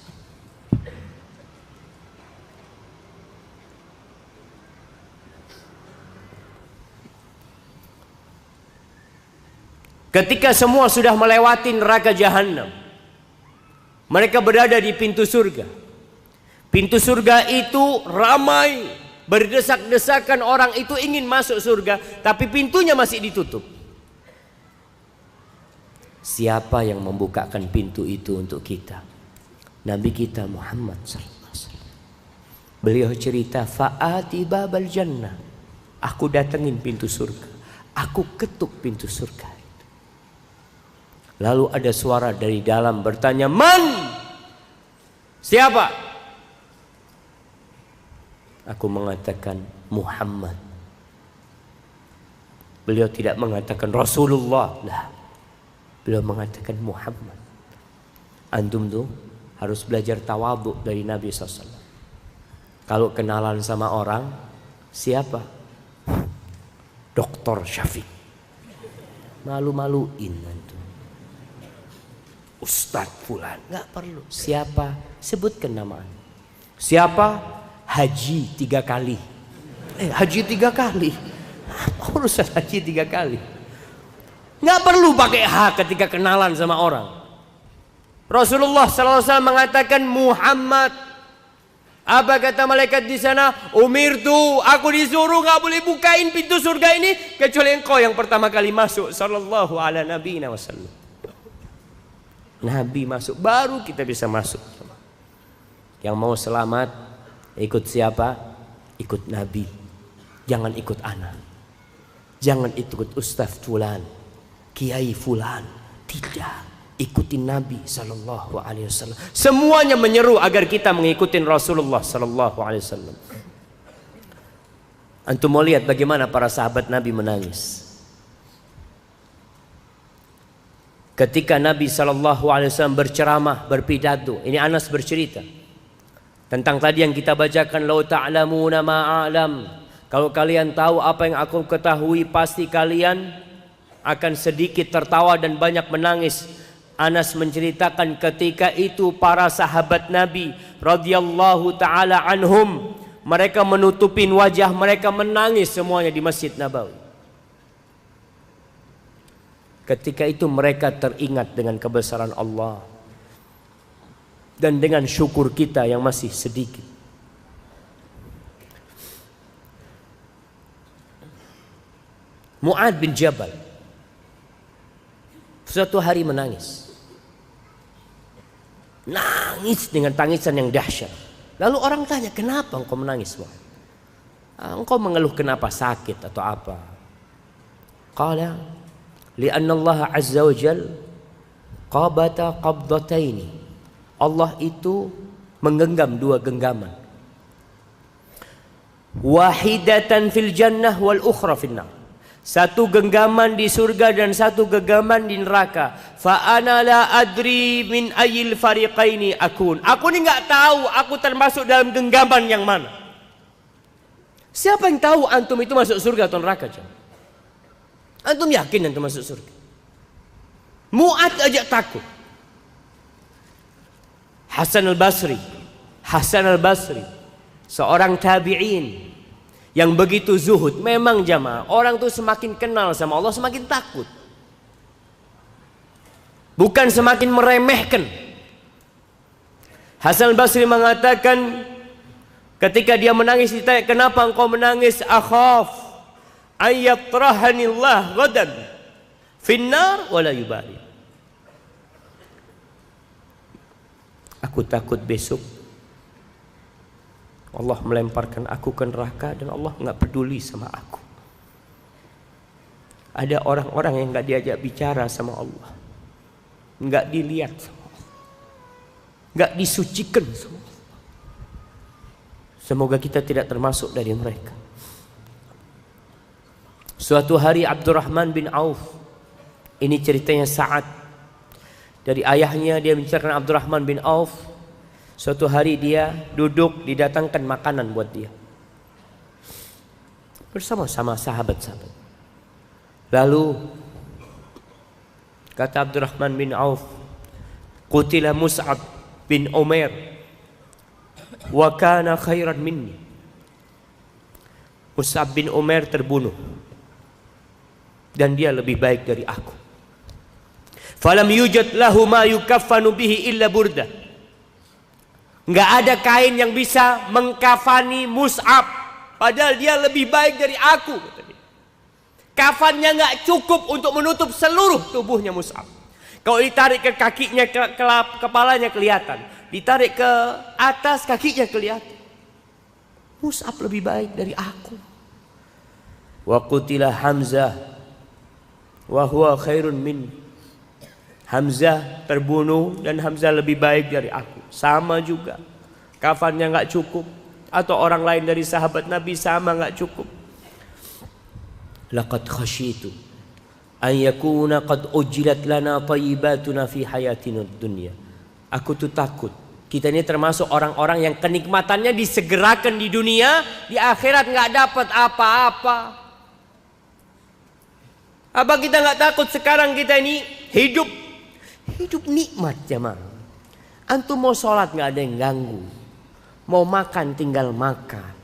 Ketika semua sudah melewati neraka jahanam, mereka berada di pintu surga. Pintu surga itu ramai, berdesak-desakan, orang itu ingin masuk surga, tapi pintunya masih ditutup. Siapa yang membukakan pintu itu untuk kita? Nabi kita Muhammad SAW. Beliau cerita, fa'ati babal jannah. Aku datengin pintu surga, aku ketuk pintu surga. Lalu ada suara dari dalam bertanya, man? Siapa? Aku mengatakan Muhammad. Beliau tidak mengatakan Rasulullah lah. Beliau mengatakan Muhammad. Antum tuh harus belajar tawadhu dari Nabi SAW. Kalau kenalan sama orang, siapa? Dokter Syafiq. Malu-maluin antum. Ustadz fulan, nggak perlu. Siapa? Sebutkan nama. Siapa? Haji 3 kali. Haji 3 kali. Urusan haji 3 kali. Nggak perlu pakai H ketika kenalan sama orang. Rasulullah SAW mengatakan Muhammad. Apa kata malaikat di sana? Umirtu, aku disuruh nggak boleh bukain pintu surga ini kecuali engkau yang pertama kali masuk. Sallallahu ala nabiyina wasallam. Nabi masuk, baru kita bisa masuk. Yang mau selamat, ikut siapa? Ikut Nabi. Jangan ikut anak. Jangan ikut Ustaz fulan, Kiai fulan. Tidak. Ikuti Nabi sallallahu alaihi wasallam. Semuanya menyeru agar kita mengikuti Rasulullah sallallahu alaihi wasallam. Antum mau lihat bagaimana para sahabat Nabi menangis ketika Nabi SAW berceramah, berpidato. Ini Anas bercerita tentang tadi yang kita bacakan, lau ta'lamuna ma'alam. Kalau kalian tahu apa yang aku ketahui, pasti kalian akan sedikit tertawa dan banyak menangis. Anas menceritakan ketika itu para sahabat Nabi radhiyallahu taala anhum, mereka menutupin wajah mereka, menangis semuanya di Masjid Nabawi. Ketika itu mereka teringat dengan kebesaran Allah dan dengan syukur kita yang masih sedikit. Mu'ad bin Jabal suatu hari menangis. Nangis dengan tangisan yang dahsyat. Lalu orang tanya, kenapa engkau menangis, Mu'ad? Engkau mengeluh kenapa, sakit atau apa? Qala li'anna Allah azza wa jal qabata qabdataini. Allah itu menggenggam 2 genggaman. Wahidatan fil jannah wal ukhra fil nar. 1 genggaman di surga dan 1 genggaman di neraka. Fa ana la adri min ayil fariqaini akun. Aku ni enggak tahu aku termasuk dalam genggaman yang mana. Siapa yang tahu antum itu masuk surga atau neraka? Antum yakin antum masuk surga? Mu'ad aja takut. Hasan al-Basri seorang tabi'in yang begitu zuhud. Memang jamaah, orang tuh semakin kenal sama Allah semakin takut, bukan semakin meremehkan. Hasan al-Basri mengatakan ketika dia menangis, ditanya, kenapa engkau menangis? Akhaf ayyatrahanillah ghadan finnar wala yubali. Aku takut besok Allah melemparkan aku ke neraka dan Allah enggak peduli sama aku. Ada orang-orang yang enggak diajak bicara sama Allah, enggak dilihat sama Allah, enggak disucikan sama Allah. Semoga kita tidak termasuk dari mereka. Suatu hari Abdurrahman bin Auf, ini ceritanya Sa'ad, dari ayahnya dia menceritakan Abdurrahman bin Auf. Suatu hari dia duduk, didatangkan makanan buat dia. bersama-sama sahabat-sahabat. Lalu kata Abdurrahman bin Auf, qutila Mus'ab bin Umair wa kana khairan minni. Mus'ab bin Umair terbunuh dan dia lebih baik dari aku. Falam yujad lahu ma yukaffanu bihi illa burda. Enggak ada kain yang bisa mengkafani Mus'ab, padahal dia lebih baik dari aku. Kafannya enggak cukup untuk menutup seluruh tubuhnya Mus'ab. Kalau ditarik ke kakinya, kepalanya kelihatan. Ditarik ke atas, kakinya kelihatan. Mus'ab lebih baik dari aku. Wa qutila Hamzah wa huwa khairun min. Hamzah terbunuh dan Hamzah lebih baik dari aku. Sama juga. Kafannya enggak cukup. Atau orang lain dari sahabat Nabi sama enggak cukup. Laqad khasyitu an yakuna qad ujilat lana thayyibatuna fi hayatina dunya. Aku tuh takut kita ini termasuk orang-orang yang kenikmatannya disegerakan di dunia, di akhirat nggak dapat apa-apa. Apa kita nggak takut sekarang kita ini hidup nikmat jemaah. Antum mau sholat nggak ada yang ganggu, mau makan tinggal makan.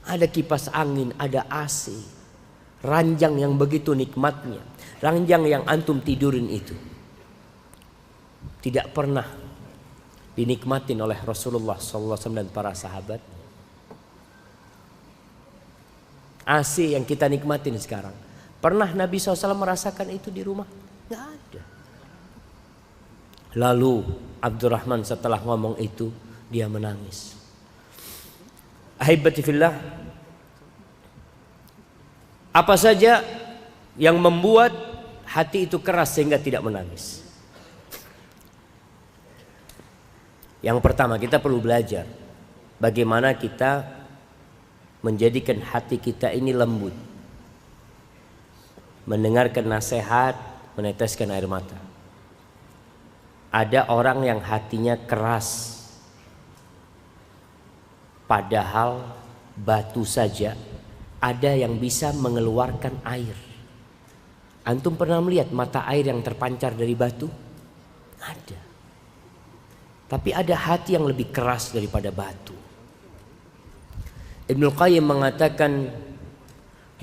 Ada kipas angin, ada AC, ranjang yang begitu nikmatnya, ranjang yang antum tidurin itu tidak pernah dinikmatin oleh Rasulullah SAW dan para sahabat. AC yang kita nikmatin sekarang, pernah Nabi SAW merasakan itu di rumah? Nggak ada. Lalu Abdurrahman setelah ngomong itu dia menangis. Ahibati fillah, apa saja yang membuat hati itu keras sehingga tidak menangis? Yang pertama, kita perlu belajar bagaimana kita menjadikan hati kita ini lembut, mendengarkan nasihat, meneteskan air mata. Ada orang yang hatinya keras, padahal batu saja ada yang bisa mengeluarkan air. Antum pernah melihat mata air yang terpancar dari batu? Ada. Tapi ada hati yang lebih keras daripada batu. Ibnul Qayyim mengatakan,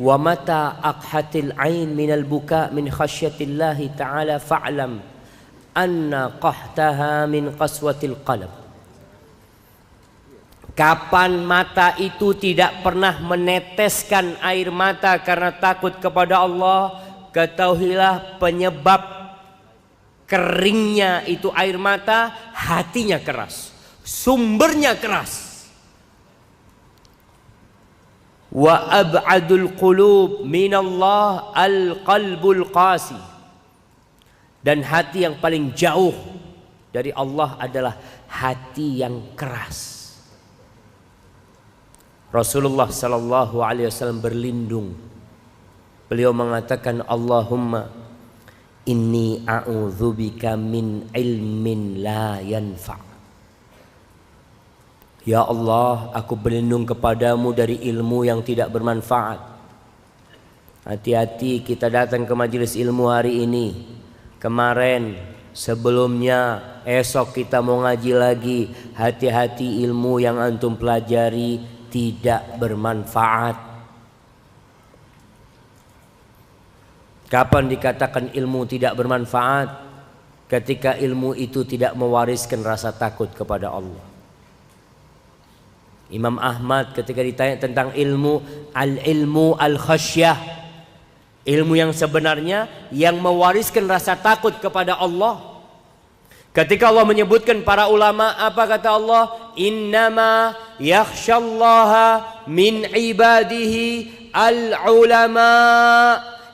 wa mata aqhatil ain minal buka min khasyatillahi ta'ala fa'lam anna qahtaha min qaswatil qalb. Kapan mata itu tidak pernah meneteskan air mata karena takut kepada Allah, ketahuilah penyebab keringnya itu air mata, hatinya keras, sumbernya keras. Wa ab'adul qulub minallah al-qalbul qasi. Dan hati yang paling jauh dari Allah adalah hati yang keras. Rasulullah sallallahu alaihi wasallam berlindung. Beliau mengatakan, Allahumma inni a'udzubika min ilmin la yanfa'. Ya Allah, aku berlindung kepadamu dari ilmu yang tidak bermanfaat. Hati-hati kita datang ke majelis ilmu hari ini, kemarin, sebelumnya, esok kita mau ngaji lagi. Hati-hati ilmu yang antum pelajari tidak bermanfaat. Kapan dikatakan ilmu tidak bermanfaat? Ketika ilmu itu tidak mewariskan rasa takut kepada Allah. Imam Ahmad ketika ditanya tentang ilmu, al-ilmu al-khasyah, ilmu yang sebenarnya yang mewariskan rasa takut kepada Allah. Ketika Allah menyebutkan para ulama, apa kata Allah? Innama yakhsyallaha min ibadihi al-ulama.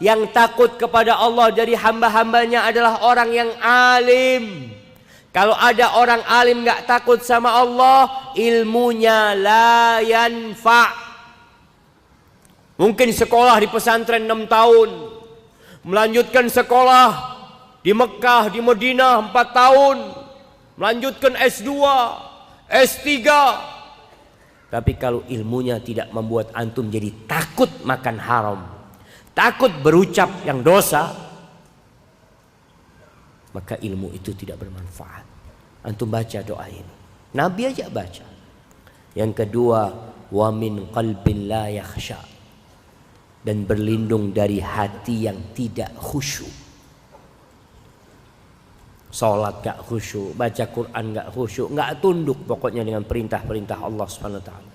Yang takut kepada Allah dari hamba-hambanya adalah orang yang alim. Kalau ada orang alim gak takut sama Allah, ilmunya la yanfa'. Mungkin sekolah di pesantren 6 tahun, melanjutkan sekolah di Mekah, di Madinah 4 tahun, melanjutkan S2, S3, Tapi kalau ilmunya tidak membuat antum jadi takut makan haram, takut berucap yang dosa, maka ilmu itu tidak bermanfaat. Antum baca doa ini, Nabi aja baca. Yang kedua, wa min qalbin la yakhsha, dan berlindung dari hati yang tidak khusyuk. Salat gak khusyuk, baca Quran gak khusyuk, gak tunduk pokoknya dengan perintah-perintah Allah Subhanahu wa taala.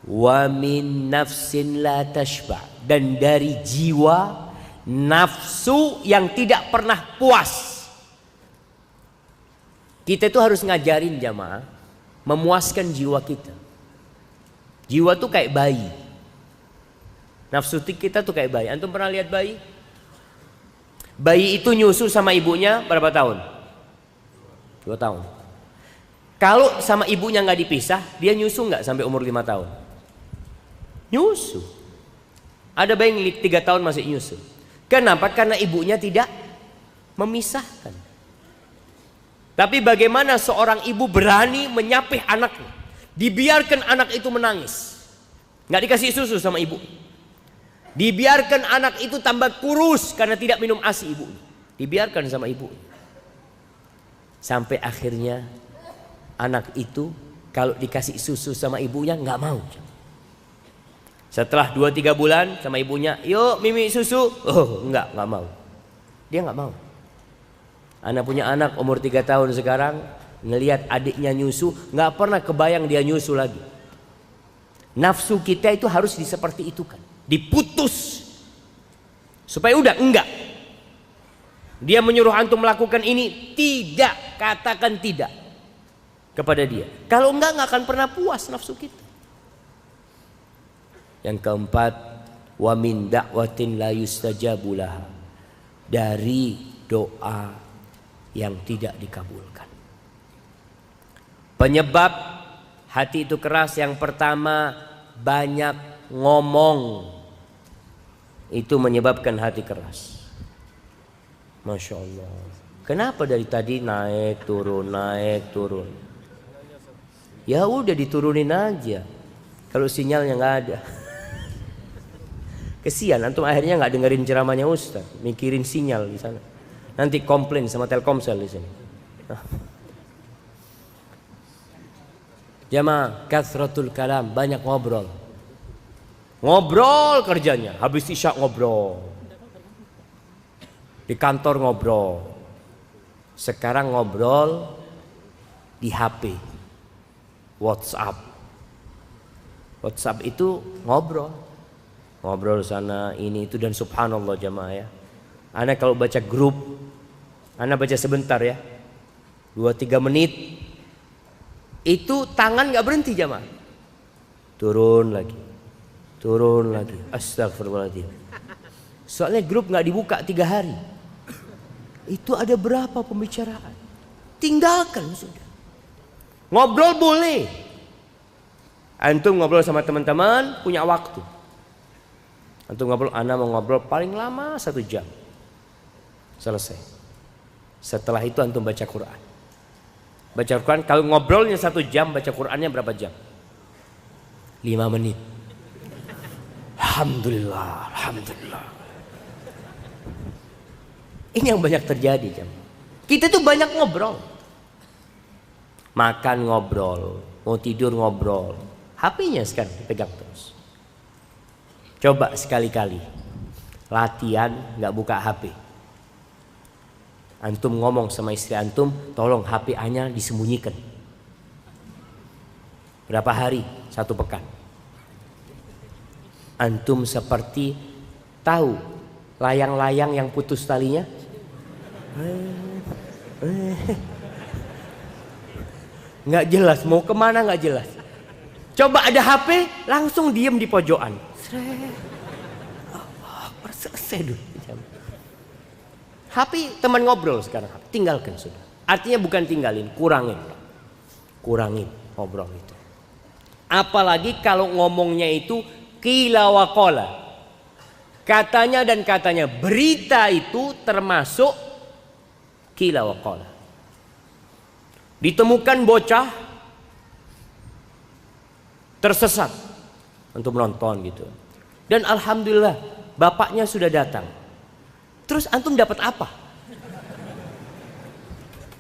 Wa min nafsin la tashba, dan dari jiwa nafsu yang tidak pernah puas. Kita itu harus ngajarin jamaah memuaskan jiwa kita. Jiwa tuh kayak bayi. Nafsu kita tuh kayak bayi. Antum pernah lihat bayi? Bayi itu nyusu sama ibunya berapa tahun? 2 tahun. Kalau sama ibunya nggak dipisah, dia nyusu nggak sampai umur 5 tahun? Nyusu. Ada bayi yang 3 tahun masih nyusu. Kenapa? Karena ibunya tidak memisahkan. Tapi bagaimana seorang ibu berani menyapih anaknya, dibiarkan anak itu menangis, nggak dikasih susu sama ibu, dibiarkan anak itu tambah kurus karena tidak minum ASI ibu, dibiarkan sama ibu, sampai akhirnya anak itu kalau dikasih susu sama ibunya nggak mau. Setelah 2-3 bulan sama ibunya, yuk mimi susu, oh nggak mau, dia nggak mau. Anak punya anak umur 3 tahun sekarang, ngelihat adiknya nyusu, nggak pernah kebayang dia nyusu lagi. Nafsu kita itu harus seperti itu kan, diputus supaya udah enggak. Dia menyuruh antum melakukan ini, tidak, katakan tidak kepada dia. Kalau enggak akan pernah puas nafsu kita. Yang keempat, wa min da'watin la yustajabu laha, dari doa yang tidak dikabulkan. Penyebab hati itu keras yang pertama, banyak ngomong. Itu menyebabkan hati keras. Masya Allah. Kenapa dari tadi naik turun naik turun? Ya udah diturunin aja. Kalau sinyalnya nggak ada. Kesian antum akhirnya nggak dengerin ceramahnya Ustaz, mikirin sinyal di sana. Nanti komplain sama Telkomsel di sini. Jamaah, kasratul kalam, banyak ngobrol. Ngobrol kerjanya, habis isya ngobrol. Di kantor ngobrol. Sekarang ngobrol di HP. WhatsApp. WhatsApp itu ngobrol. Ngobrol sana ini itu, dan subhanallah jamaah ya. Ana kalau baca grup, ana baca sebentar ya, 2-3 menit, itu tangan gak berhenti jamaah. Turun lagi, astagfirullahaladzim. Soalnya grup gak dibuka 3 hari. Itu ada berapa pembicaraan, tinggalkan sudah. Ngobrol boleh, antum ngobrol sama teman-teman punya waktu. Antum ngobrol, ana mau ngobrol paling lama 1 jam. Selesai. Setelah itu antum baca Quran. Baca Quran, kalau ngobrolnya 1 jam, baca Qurannya berapa jam? 5 menit. Alhamdulillah, alhamdulillah. Ini yang banyak terjadi jam. Kita tuh banyak ngobrol. Makan ngobrol, mau tidur ngobrol. HP-nya sekarang dipegang terus. Coba sekali-kali latihan nggak buka HP. Antum ngomong sama istri antum, tolong HP-nya disembunyikan. Berapa hari? 1 pekan. Antum seperti tahu layang-layang yang putus talinya. Nggak jelas, mau kemana nggak jelas. Coba ada HP, langsung diem di pojokan. Selesai dulu. HP teman ngobrol sekarang, tinggalkan sudah. Artinya bukan tinggalin, kurangin ngobrol itu. Apalagi kalau ngomongnya itu qila wa qala, katanya dan katanya. Berita itu termasuk qila wa qala. Ditemukan bocah tersesat untuk menonton gitu. Dan alhamdulillah bapaknya sudah datang. Terus antum dapat apa?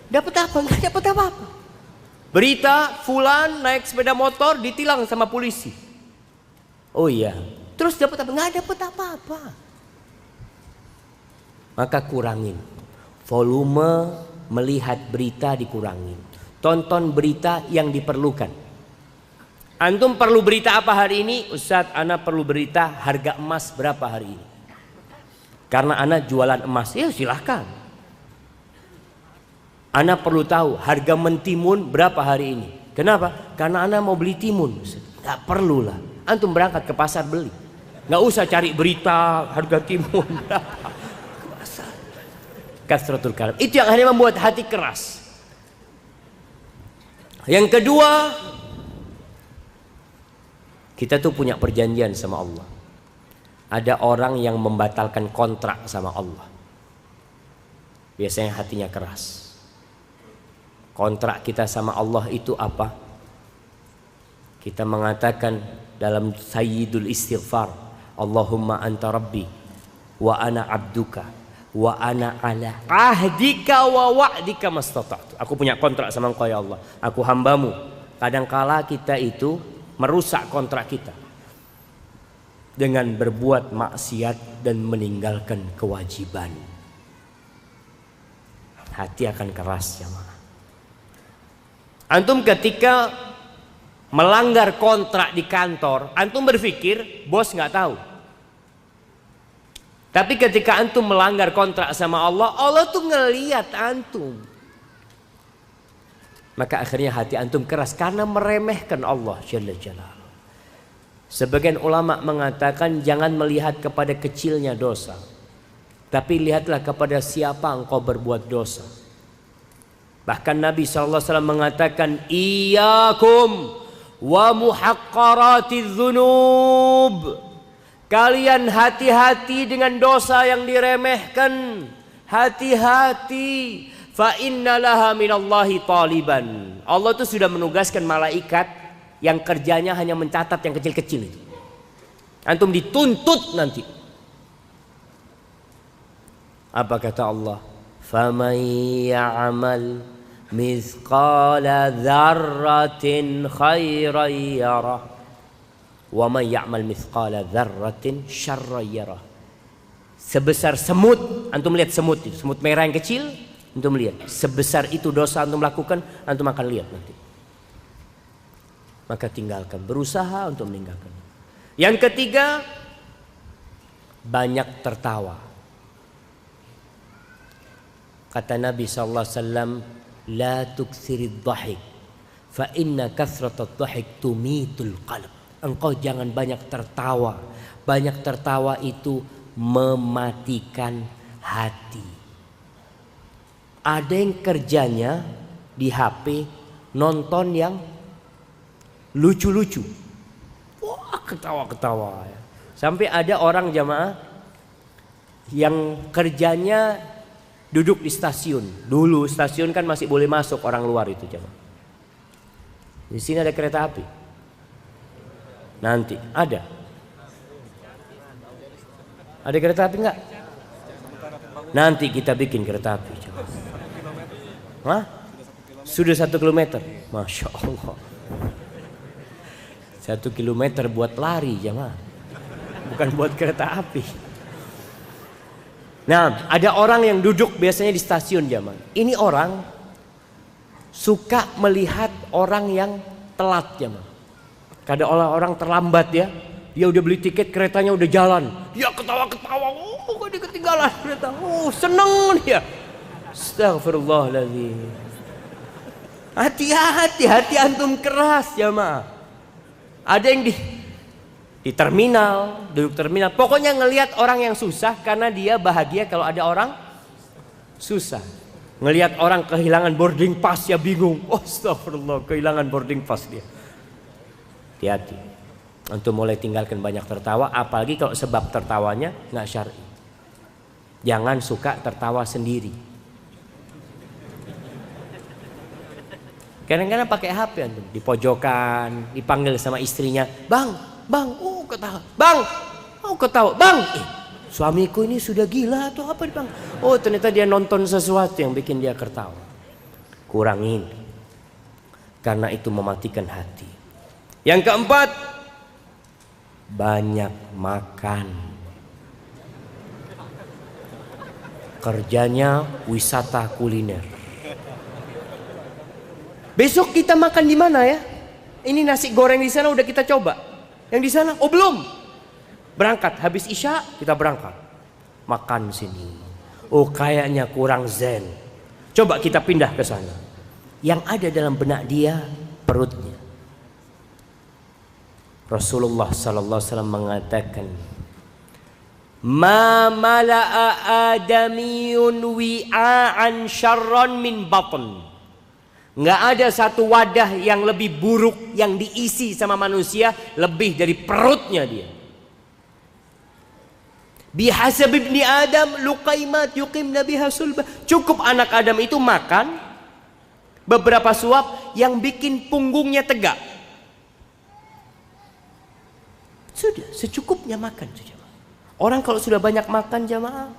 Dapat apa? Enggak dapat apa-apa. Berita fulan naik sepeda motor ditilang sama polisi. Oh iya. Terus dapat apa? Enggak dapat apa-apa. Maka kurangin volume melihat berita, dikurangin. Tonton berita yang diperlukan. Antum perlu berita apa hari ini? Ustadz, ana perlu berita harga emas berapa hari ini. Karena ana jualan emas. Ya silahkan. Ana perlu tahu harga mentimun berapa hari ini. Kenapa? Karena ana mau beli timun. Gak perlu lah. Antum berangkat ke pasar beli. Gak usah cari berita harga timun berapa. Ke pasar. Kasratul kalam. Itu yang hanya membuat hati keras. Yang kedua, kita tuh punya perjanjian sama Allah. Ada orang yang membatalkan kontrak sama Allah. Biasanya hatinya keras. Kontrak kita sama Allah itu apa? Kita mengatakan dalam sayyidul istighfar, Allahumma anta rabbi wa ana abduka wa ana ala ahdika wa wa'dika mastata'tu. Aku punya kontrak sama Engkau ya Allah. Aku hambamu. Kadangkala kita itu merusak kontrak kita dengan berbuat maksiat dan meninggalkan kewajiban. Hati akan keras jemaah. Antum ketika melanggar kontrak di kantor, antum berpikir bos nggak tahu. Tapi ketika antum melanggar kontrak sama Allah, Allah tuh ngelihat antum. Maka akhirnya hati antum keras karena meremehkan Allah Jalla Jalaluhu. Sebagian ulama mengatakan jangan melihat kepada kecilnya dosa, tapi lihatlah kepada siapa engkau berbuat dosa. Bahkan Nabi SAW mengatakan, Iyakum wa muhaqqaratiz dzunub. Kalian hati-hati dengan dosa yang diremehkan. Hati-hati. Fa innalaha minallahi taliban. Allah itu sudah menugaskan malaikat yang kerjanya hanya mencatat yang kecil-kecil itu. Antum dituntut nanti. Apa kata Allah? Faman ya'mal mithqala dzarratin khairan yarah wa man ya'mal mithqala dzarratin syarran yarah. Sebesar semut, antum lihat semut itu, semut merah yang kecil, antum lihat. Sebesar itu dosa antum lakukan, antum akan lihat nanti. Maka tinggalkan, berusaha untuk meninggalkan. Yang ketiga, banyak tertawa. Kata Nabi SAW, La tuksirid dhahik, fa inna kasratat dhahik tumitul qalb. Engkau jangan banyak tertawa. Banyak tertawa itu mematikan hati. Ada yang kerjanya di HP nonton yang lucu-lucu. Wah, ketawa-ketawa. Sampai ada orang jamaah yang kerjanya duduk di stasiun. Dulu stasiun kan masih boleh masuk orang luar itu jamaah. Di sini ada kereta api. Nanti ada. Ada kereta api enggak? Nanti kita bikin kereta api jamaah. Hah? Sudah 1 kilometer. Masya Allah. 1 kilometer buat lari jamaah. Bukan buat kereta api. Nah, ada orang yang duduk biasanya di stasiun jamaah. Ini orang suka melihat orang yang telat jamaah. Kadang orang terlambat ya. Dia udah beli tiket, keretanya udah jalan. Dia ketawa-ketawa. Oh, kok dia ketinggalan kereta. Oh, seneng dia. Astagfirullahaladzim. Hati-hati, hati antum keras jamaah. Ada yang di terminal, duduk terminal. Pokoknya ngelihat orang yang susah karena dia bahagia kalau ada orang susah. Ngelihat orang kehilangan boarding pass ya bingung. Oh, astagfirullah, kehilangan boarding pass dia. Hati-hati. Untuk mulai tinggalkan banyak tertawa, apalagi kalau sebab tertawanya nggak syar'i. Jangan suka tertawa sendiri. Kadang-kadang pakai HP antum, di pojokan, dipanggil sama istrinya, "Bang, bang, ketawa. Bang, ketawa. Bang, suamiku ini sudah gila atau apa, Bang?" Oh, ternyata dia nonton sesuatu yang bikin dia ketawa. Kurangin. Karena itu mematikan hati. Yang keempat, banyak makan. Kerjanya wisata kuliner. Besok kita makan di mana ya? Ini nasi goreng di sana udah kita coba. Yang di sana, oh belum. Berangkat habis Isya kita berangkat. Makan sini. Oh kayaknya kurang zen. Coba kita pindah ke sana. Yang ada dalam benak dia perutnya. Rasulullah sallallahu alaihi wasallam mengatakan, "Ma mala'a adamiyun wi'an syarran min batn." Nggak ada satu wadah yang lebih buruk yang diisi sama manusia lebih dari perutnya dia. Bihasab ibni Adam luqaimat yuqimna biha sulbah. Cukup anak Adam itu makan beberapa suap yang bikin punggungnya tegak. Sudah, secukupnya makan saja. Orang kalau sudah banyak makan jamaah,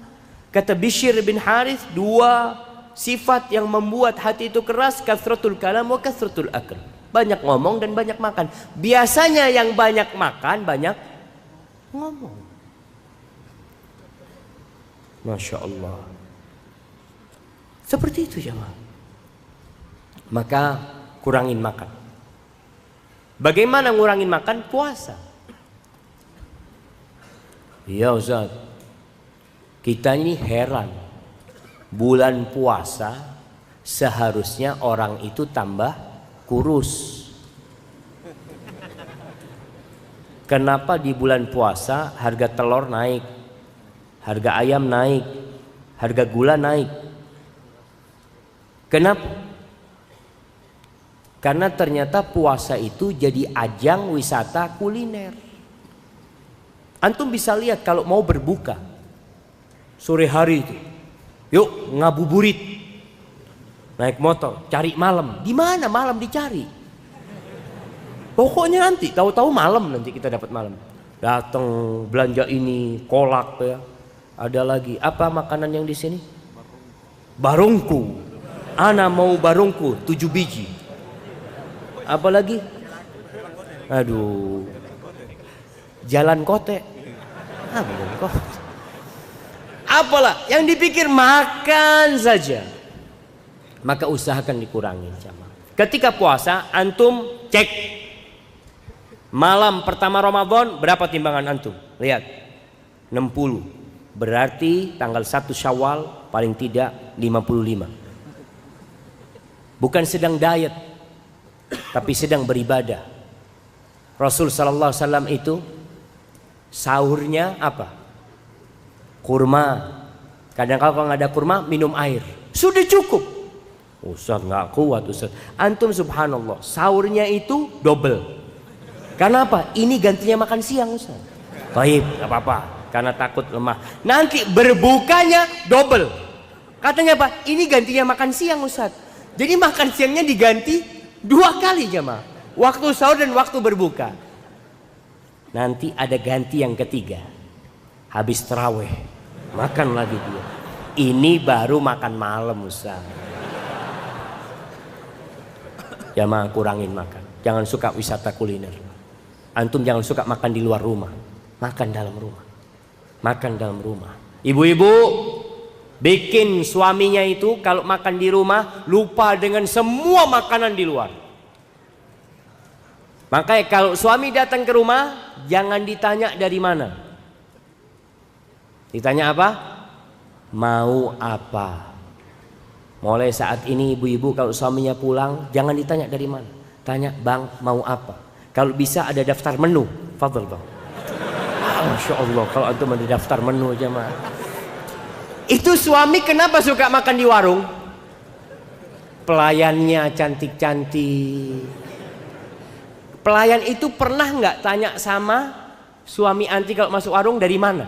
kata Bishr bin Harith, dua sifat yang membuat hati itu keras, kathratul kalam wa kathratul akl. Banyak ngomong dan banyak makan. Biasanya yang banyak makan banyak ngomong. Masya Allah. Seperti itu jemaah. Maka kurangin makan. Bagaimana ngurangin makan? Puasa. Iya Ustaz, kita ini heran. Bulan puasa seharusnya orang itu tambah kurus. Kenapa di bulan puasa harga telur naik, harga ayam naik, harga gula naik? Kenapa? Karena ternyata puasa itu jadi ajang wisata kuliner. Antum bisa lihat kalau mau berbuka sore hari itu, yuk ngabuburit, naik motor, cari malam. Di mana malam dicari? Pokoknya nanti tahu-tahu malam nanti kita dapat malam. Datang belanja ini, kolak ya. Ada lagi apa makanan yang di sini? Barongko. Ana mau barongko 7 biji. Apa lagi? Aduh. Jalan kote. Apalah yang dipikir makan saja. Maka usahakan dikurangi jamaah. Ketika puasa antum cek malam pertama Ramadan berapa timbangan antum? Lihat 60. Berarti tanggal 1 Syawal paling tidak 55. Bukan sedang diet, tapi sedang beribadah. Rasul sallallahu alaihi wasallam itu sahurnya apa? Kurma. Kadang kalau nggak ada kurma minum air. Sudah cukup. Ustaz nggak kuat Ustaz. Antum subhanallah sahurnya itu double. Karena apa? Ini gantinya makan siang Ustaz. Baik, nggak apa-apa. Karena takut lemah. Nanti berbukanya double. Katanya apa? Ini gantinya makan siang Ustaz. Jadi makan siangnya diganti 2 kali jemaah. Waktu sahur dan waktu berbuka. Nanti ada ganti yang ketiga. Habis terawih makan lagi dia. Ini baru makan malam Ustaz. Jamaah kurangin makan. Jangan suka wisata kuliner. Antum jangan suka makan di luar rumah. Makan dalam rumah. Makan dalam rumah. Ibu-ibu bikin suaminya itu kalau makan di rumah lupa dengan semua makanan di luar. Makanya kalau suami datang ke rumah jangan ditanya dari mana. Ditanya apa? Mau apa? Mulai saat ini ibu-ibu kalau suaminya pulang jangan ditanya dari mana. Tanya, "Bang, mau apa?" Kalau bisa ada daftar menu. Fadhil Bang. Masya Allah kalau antum ada daftar menu jemaah. Itu suami kenapa suka makan di warung? Pelayannya cantik-cantik. Pelayan itu pernah nggak tanya sama suami anti kalau masuk warung dari mana?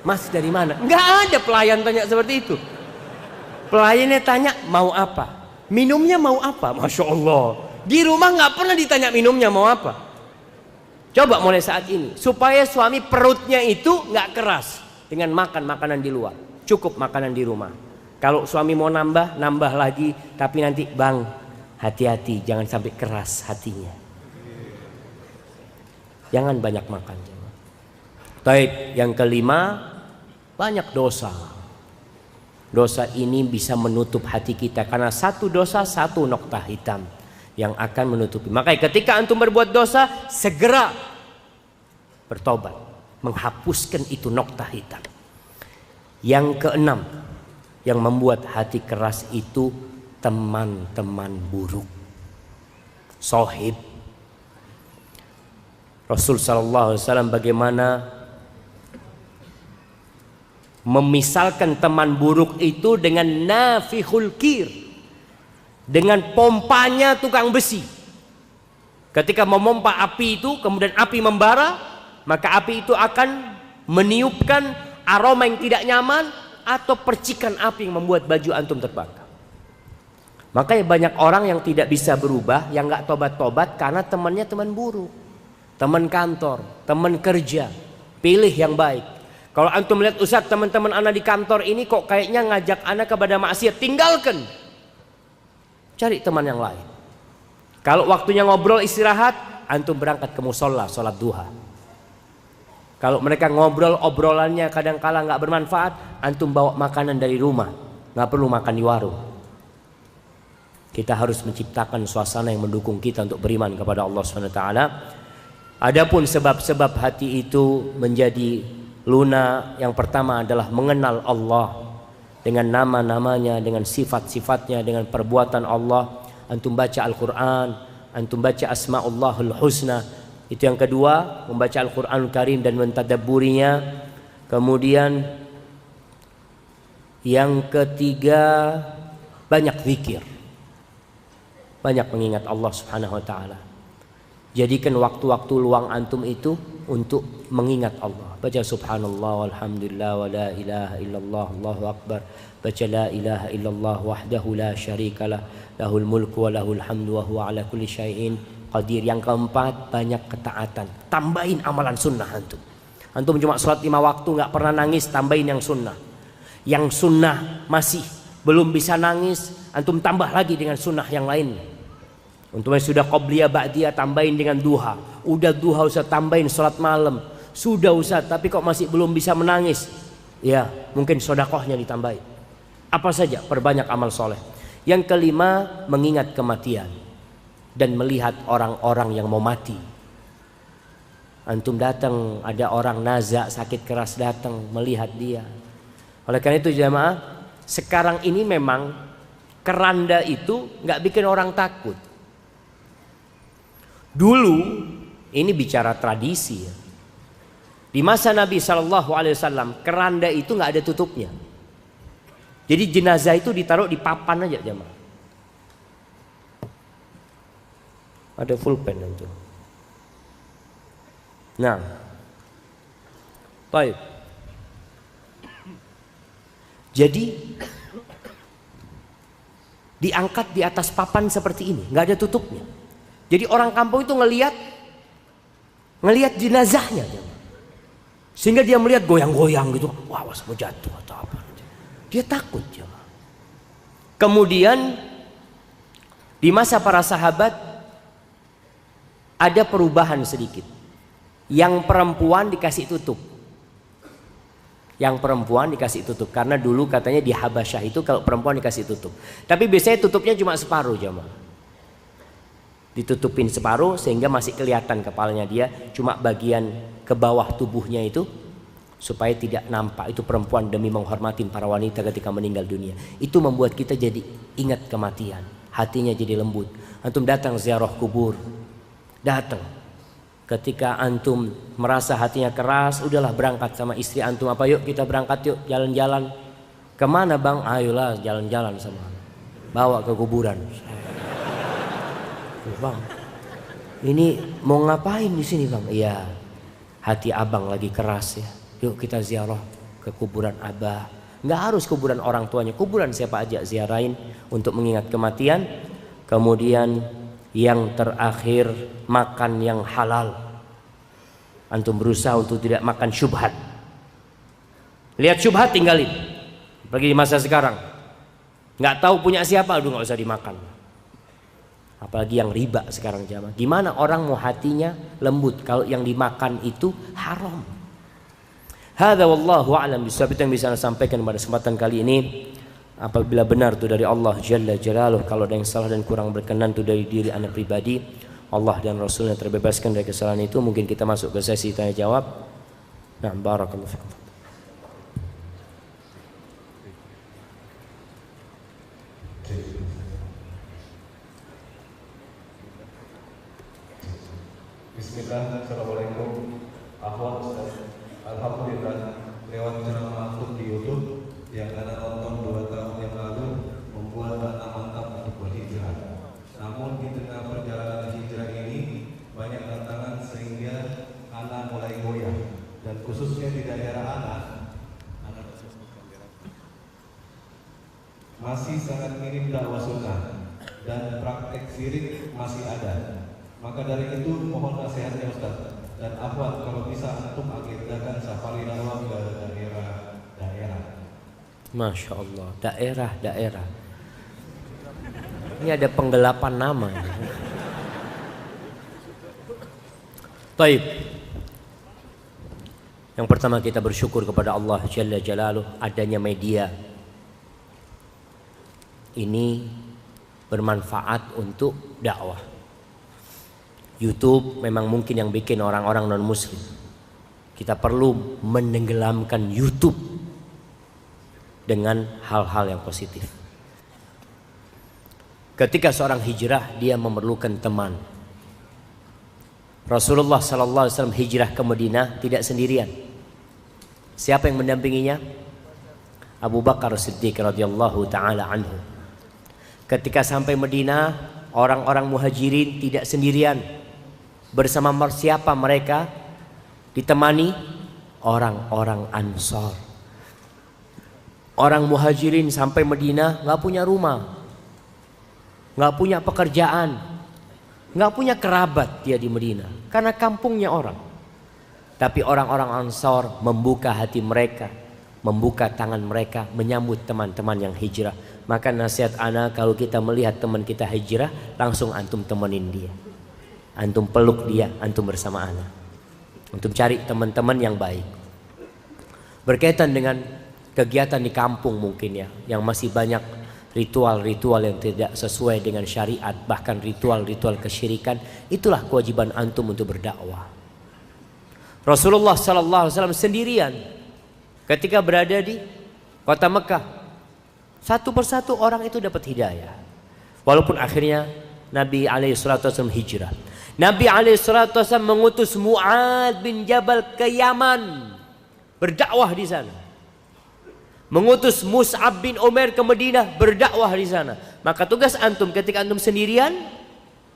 Mas dari mana? Nggak ada pelayan tanya seperti itu. Pelayannya tanya mau apa? Minumnya mau apa? Masya Allah. Di rumah nggak pernah ditanya minumnya mau apa. Coba mulai saat ini supaya suami perutnya itu nggak keras dengan makan makanan di luar. Cukup makanan di rumah. Kalau suami mau nambah, nambah lagi. Tapi nanti bang, hati-hati jangan sampai keras hatinya. Jangan banyak makan. Baik, yang kelima, banyak dosa. Dosa ini bisa menutup hati kita karena satu dosa satu noktah hitam yang akan menutupi. Makanya ketika antum berbuat dosa, segera bertobat, menghapuskan itu noktah hitam. Yang keenam, yang membuat hati keras itu teman-teman buruk, sohib. Rasul sallallahu alaihi wasallam bagaimana memisalkan teman buruk itu dengan nafihul kir, dengan pompanya tukang besi. Ketika memompa api itu kemudian api membara, maka api itu akan meniupkan aroma yang tidak nyaman atau percikan api yang membuat baju antum terbakar. Makanya banyak orang yang tidak bisa berubah, yang nggak tobat-tobat karena temannya teman buruk, teman kantor, teman kerja. Pilih yang baik. Kalau antum melihat Ustaz, teman-teman anak di kantor ini kok kayaknya ngajak anak kepada maksiat, tinggalkan. Cari teman yang lain. Kalau waktunya ngobrol istirahat, antum berangkat ke musola, sholat duha. Kalau mereka ngobrol, obrolannya kadang-kala nggak bermanfaat, antum bawa makanan dari rumah, nggak perlu makan di warung. Kita harus menciptakan suasana yang mendukung kita untuk beriman kepada Allah SWT. Adapun sebab-sebab hati itu menjadi lunak, yang pertama adalah mengenal Allah dengan nama-namanya, dengan sifat-sifatnya, dengan perbuatan Allah. Antum baca Al-Quran, antum baca Asma'ullahul Husna. Itu yang kedua, membaca Al-Quran Karim dan mentadabburinya. Kemudian yang ketiga, banyak zikir, banyak mengingat Allah Subhanahu wa ta'ala. Jadikan waktu-waktu luang antum itu untuk mengingat Allah. Baca subhanallah walhamdulillah wa la ilaha illallah Allahu akbar. Baca la ilaha illallah wahdahu la syarikalah lahul mulku wa lahul hamdu wa huwa ala kulli syai'in qadir. Yang keempat, banyak ketaatan. Tambahin amalan sunnah antum. Antum cuma sholat 5 waktu nggak pernah nangis, tambahin yang sunnah. Yang sunnah masih belum bisa nangis, antum tambah lagi dengan sunnah yang lainnya. Untuk yang sudah qobliyah ba'diyah, tambahin dengan duha. Udah duha Ustaz, tambahin sholat malam. Sudah Ustaz, tapi kok masih belum bisa menangis. Ya, mungkin sodakohnya ditambahin. Apa saja, perbanyak amal soleh. Yang kelima, mengingat kematian dan melihat orang-orang yang mau mati. Antum datang, ada orang nazak, sakit keras datang, melihat dia. Oleh karena itu jamaah, sekarang ini memang keranda itu nggak bikin orang takut. Dulu, ini bicara tradisi ya. Di masa Nabi SAW, keranda itu nggak ada tutupnya. Jadi jenazah itu ditaruh di papan aja jamaah. Ada full pen itu. Nah, baik. Jadi diangkat di atas papan seperti ini, nggak ada tutupnya. Jadi orang kampung itu ngelihat jenazahnya, sehingga dia melihat goyang-goyang gitu, wah mau jatuh atau apa. Dia takut. Kemudian di masa para sahabat ada perubahan sedikit. Yang perempuan dikasih tutup. Yang perempuan dikasih tutup karena dulu katanya di Habasyah itu kalau perempuan dikasih tutup. Tapi biasanya tutupnya cuma separuh jamaah. Ditutupin separuh sehingga masih kelihatan kepalanya dia, cuma bagian ke bawah tubuhnya itu supaya tidak nampak. Itu perempuan demi menghormati para wanita ketika meninggal dunia. Itu membuat kita jadi ingat kematian, hatinya jadi lembut. Antum datang ziarah kubur, datang ketika antum merasa hatinya keras, udahlah berangkat sama istri antum, apa yuk kita berangkat yuk jalan-jalan. Kemana bang? Ayolah jalan-jalan sama, bawa ke kuburan. Bang, ini mau ngapain di sini bang? Iya, hati abang lagi keras ya. Yuk kita ziarah ke kuburan abah. Nggak harus kuburan orang tuanya, kuburan siapa aja ziarahin untuk mengingat kematian. Kemudian yang terakhir, makan yang halal. Antum berusaha untuk tidak makan syubhat. Lihat syubhat tinggalin. Apalagi di masa sekarang, nggak tahu punya siapa, aduh nggak usah dimakan. Apalagi yang riba sekarang jamaah. Gimana orang mau hatinya lembut kalau yang dimakan itu haram? Hadza wallahu a'lam bishawab. Itu yang bisa saya sampaikan pada kesempatan kali ini. Apabila benar itu dari Allah Jalla Jalaluh, kalau ada yang salah dan kurang berkenan itu dari diri anak pribadi, Allah dan Rasulnya terbebaskan dari kesalahan itu. Mungkin kita masuk ke sesi tanya jawab. Nah, barakallahu fikum.
Bismillah, Assalamualaikum. Ahwat Ustaz, alhamdulillah lewat ceramah antum di YouTube yang Ana nonton 2 tahun yang lalu membuat Ana mantap untuk berhijrah. Namun di tengah perjalanan hijrah ini banyak tantangan sehingga Ana mulai goyah, dan khususnya di daerah Ana masih sangat minim dakwah sunnah dan praktek syirik masih ada. Maka dari itu mohon nasihatnya Ustaz dan Ahwat, kalau bisa antum agendakan safari dakwah ke daerah-daerah.
Masya Allah, daerah-daerah. Ini ada penggelapan nama. Baik. Yang pertama kita bersyukur kepada Allah Jalla Jalaluh adanya media. Ini bermanfaat untuk dakwah. YouTube memang mungkin yang bikin orang-orang non muslim. Kita perlu menenggelamkan YouTube dengan hal-hal yang positif. Ketika seorang hijrah, dia memerlukan teman. Rasulullah SAW hijrah ke Madinah tidak sendirian. Siapa yang mendampinginya? Abu Bakar Siddiq radhiyallahu taala anhu. Ketika sampai Madinah, orang-orang muhajirin tidak sendirian. Bersama siapa mereka? Ditemani orang-orang Ansor. Orang muhajirin sampai Madinah nggak punya rumah, nggak punya pekerjaan, nggak punya kerabat dia di Madinah karena kampungnya orang. Tapi orang-orang Ansor membuka hati mereka, membuka tangan mereka menyambut teman-teman yang hijrah. Maka nasihat ana, kalau kita melihat teman kita hijrah, langsung antum temenin dia, antum peluk dia, antum bersama ana, antum cari teman-teman yang baik. Berkaitan dengan kegiatan di kampung mungkin ya, yang masih banyak ritual-ritual yang tidak sesuai dengan syariat, bahkan ritual-ritual kesyirikan, itulah kewajiban antum untuk berdakwah. Rasulullah SAW sendirian ketika berada di kota Mekah, satu persatu orang itu dapat hidayah. Walaupun akhirnya Nabi SAW hijrah. Nabi SAW mengutus Mu'ad bin Jabal ke Yaman berdakwah di sana. Mengutus Mus'ab bin Umair ke Madinah berdakwah di sana. Maka tugas antum ketika antum sendirian,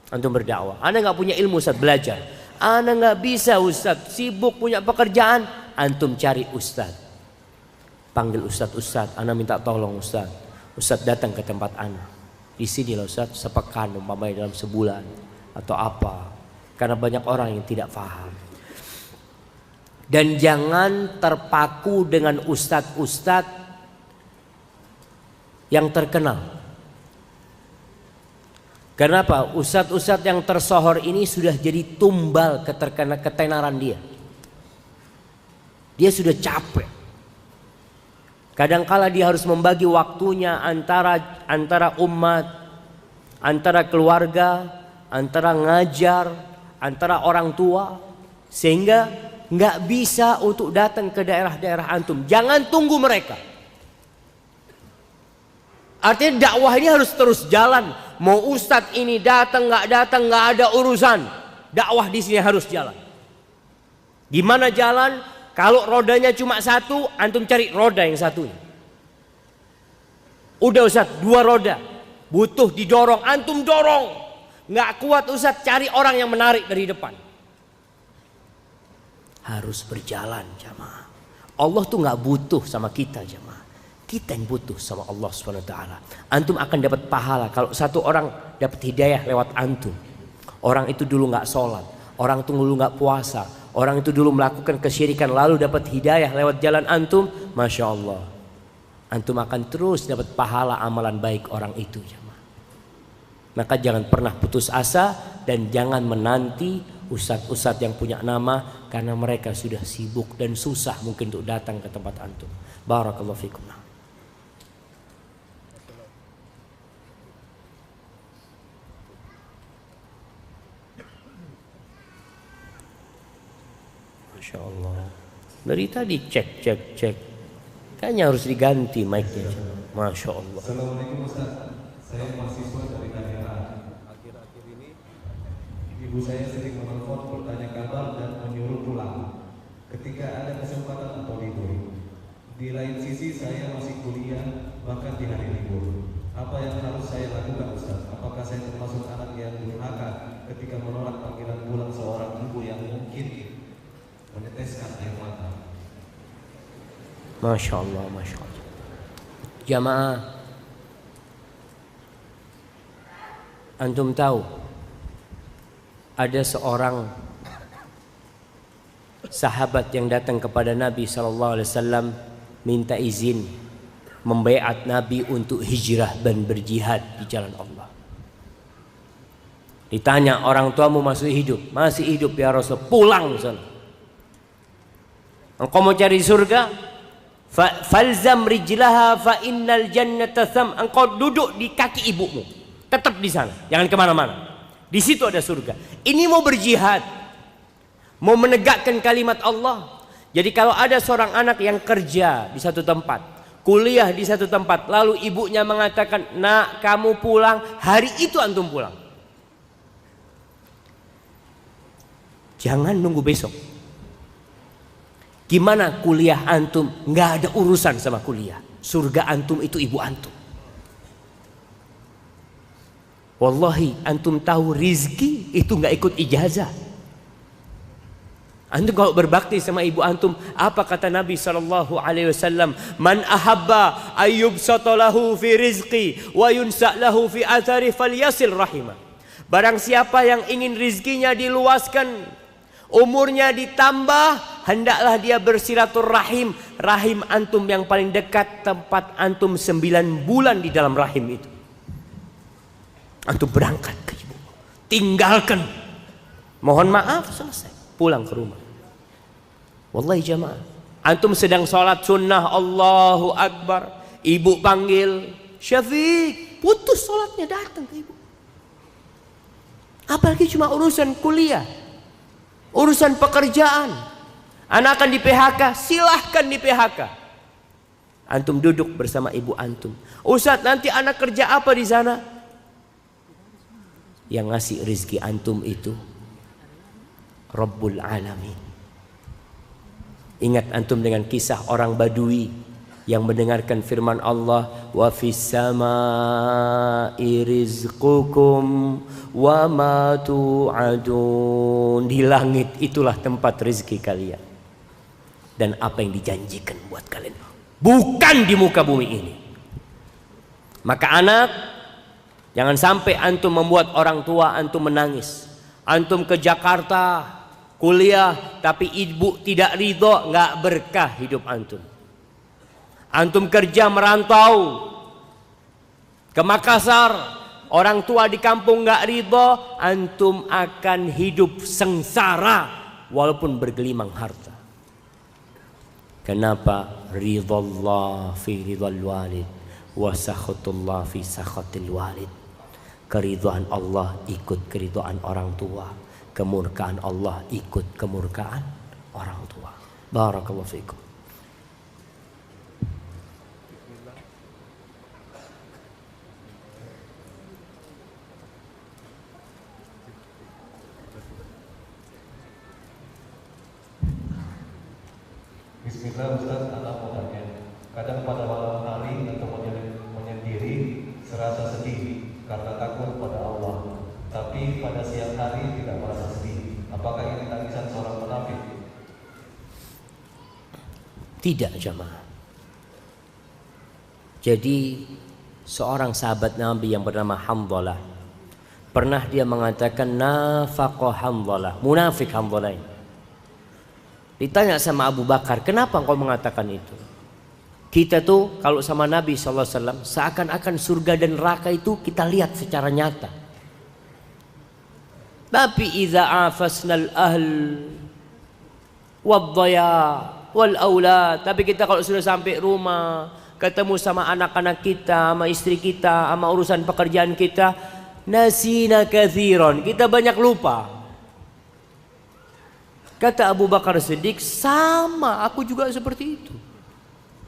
antum berdakwah. Anda nggak punya ilmu, Ustaz, belajar. Anda nggak bisa, Ustaz, sibuk punya pekerjaan, antum cari Ustaz. Panggil Ustaz, Anda minta tolong Ustaz. Ustaz datang ke tempat Anda. Di sini loh Ustaz, sepekan umpamanya dalam sebulan atau apa. Karena banyak orang yang tidak paham. Dan jangan terpaku dengan ustadz-ustadz yang terkenal. Kenapa? Ustadz-ustadz yang tersohor ini sudah jadi tumbal ketenaran dia. Dia sudah capek. Kadangkala dia harus membagi waktunya antara umat, antara keluarga, antara ngajar, antara orang tua, sehingga nggak bisa untuk datang ke daerah-daerah antum. Jangan tunggu mereka. Artinya dakwah ini harus terus jalan. Mau ustadz ini datang nggak ada urusan. Dakwah di sini harus jalan. Gimana jalan? Kalau rodanya cuma satu, antum cari roda yang satunya. Udah Ustadz, 2 roda, butuh didorong, antum dorong. Nggak kuat Ustadz, cari orang yang menarik dari depan. Harus berjalan jamaah. Allah tuh nggak butuh sama kita jamaah. Kita yang butuh sama Allah SWT. Antum akan dapat pahala kalau satu orang dapat hidayah lewat antum. Orang itu dulu nggak sholat, orang itu dulu nggak puasa, orang itu dulu melakukan kesyirikan lalu dapat hidayah lewat jalan antum, masya Allah. Antum akan terus dapat pahala amalan baik orang itu. Maka jangan pernah putus asa dan jangan menanti ustadz-ustadz yang punya nama, karena mereka sudah sibuk dan susah mungkin untuk datang ke tempat antum. Barakallahu fikum. Masya Allah. Dari tadi cek. Kayaknya harus diganti mic-nya. Masya Allah.
Assalamualaikum Ustaz. Saya mahasiswa dari daerah. Akhir-akhir ini ibu saya sering menelpon bertanya kabar dan menyuruh pulang ketika ada kesempatan atau libur. Di lain sisi saya masih kuliah bahkan di hari libur. Apa yang harus saya lakukan Ustaz? Apakah saya termasuk anak yang durhaka ketika menolak panggilan pulang seorang ibu yang mungkin meneteskan air mata?
Masya Allah, Masya Allah. Jamaah, antum tahu ada seorang sahabat yang datang kepada Nabi SAW minta izin membaiat Nabi untuk hijrah dan berjihad di jalan Allah. Ditanya, orang tuamu masih hidup? Masih hidup ya Rasul. Pulang sana. Engkau mau cari surga? Falzam rijlaha fa innal jannata tham. Engkau duduk di kaki ibumu, tetap di sana, jangan kemana-mana. Di situ ada surga. Ini mau berjihad, mau menegakkan kalimat Allah. Jadi kalau ada seorang anak yang kerja di satu tempat, kuliah di satu tempat, lalu ibunya mengatakan, nak kamu pulang, hari itu antum pulang. Jangan nunggu besok. Gimana kuliah antum? Nggak ada urusan sama kuliah. Surga antum itu ibu antum. Wallahi antum tahu rizki itu nggak ikut ijazah. Antum kalau berbakti sama ibu antum, apa kata Nabi SAW? Man ahabba ayyubsata lahu fi rizqi wa yunsa lahu fi athari falyasil rahimah. Barang siapa yang ingin rizkinya diluaskan, umurnya ditambah, hendaklah dia bersilaturahim. Rahim antum yang paling dekat, tempat antum 9 bulan di dalam rahim itu. Antum berangkat ke ibu, tinggalkan, mohon maaf, selesai, pulang ke rumah. Wallahi jamaah, antum sedang sholat sunnah, Allahu Akbar, ibu panggil, Syafiq, putus sholatnya, datang ke ibu. Apalagi cuma urusan kuliah, urusan pekerjaan, anak akan di PHK, silahkan di PHK. Antum duduk bersama ibu antum. Ustaz, nanti anak kerja apa di sana? Yang ngasih rizki antum itu Rabbul Alamin. Ingat antum dengan kisah orang Badui yang mendengarkan firman Allah, wa fis samaa'i rizqukum wa ma tu'adun. Di langit itulah tempat rezeki kalian dan apa yang dijanjikan buat kalian, bukan di muka bumi ini. Maka anak, jangan sampai antum membuat orang tua antum menangis. Antum ke Jakarta kuliah tapi ibu tidak ridho, nggak berkah hidup antum. Antum kerja merantau ke Makassar, orang tua di kampung nggak ridho, antum akan hidup sengsara walaupun bergelimang harta. Kenapa? Ridhallah fi ridhal walid wa sakhatullah fi sakhatil walid. Keridhaan Allah ikut keridhaan orang tua, kemurkaan Allah ikut kemurkaan orang tua. Barakallahu fikum.
Bismillah Ustaz, anak mau tanya. Kadang pada malam hari atau menyendiri serasa sedih karena takut pada Allah. Tapi pada siang hari tidak merasa sedih. Apakah ini tangisan seorang munafik?
Tidak jamaah. Jadi seorang sahabat Nabi yang bernama Hanzalah, pernah dia mengatakan nafaqah Hanzalah, munafik Hanzalah ini. Ditanya sama Abu Bakar, kenapa engkau mengatakan itu? Kita tuh kalau sama Nabi SAW seakan-akan surga dan neraka itu kita lihat secara nyata. Tapi idza afasnal ahl wadh-dhaya wal aulad, tapi kita kalau sudah sampai rumah, ketemu sama anak-anak kita, sama istri kita, sama urusan pekerjaan kita, nasina katsiran, kita banyak lupa. Kata Abu Bakar Siddiq, sama, aku juga seperti itu.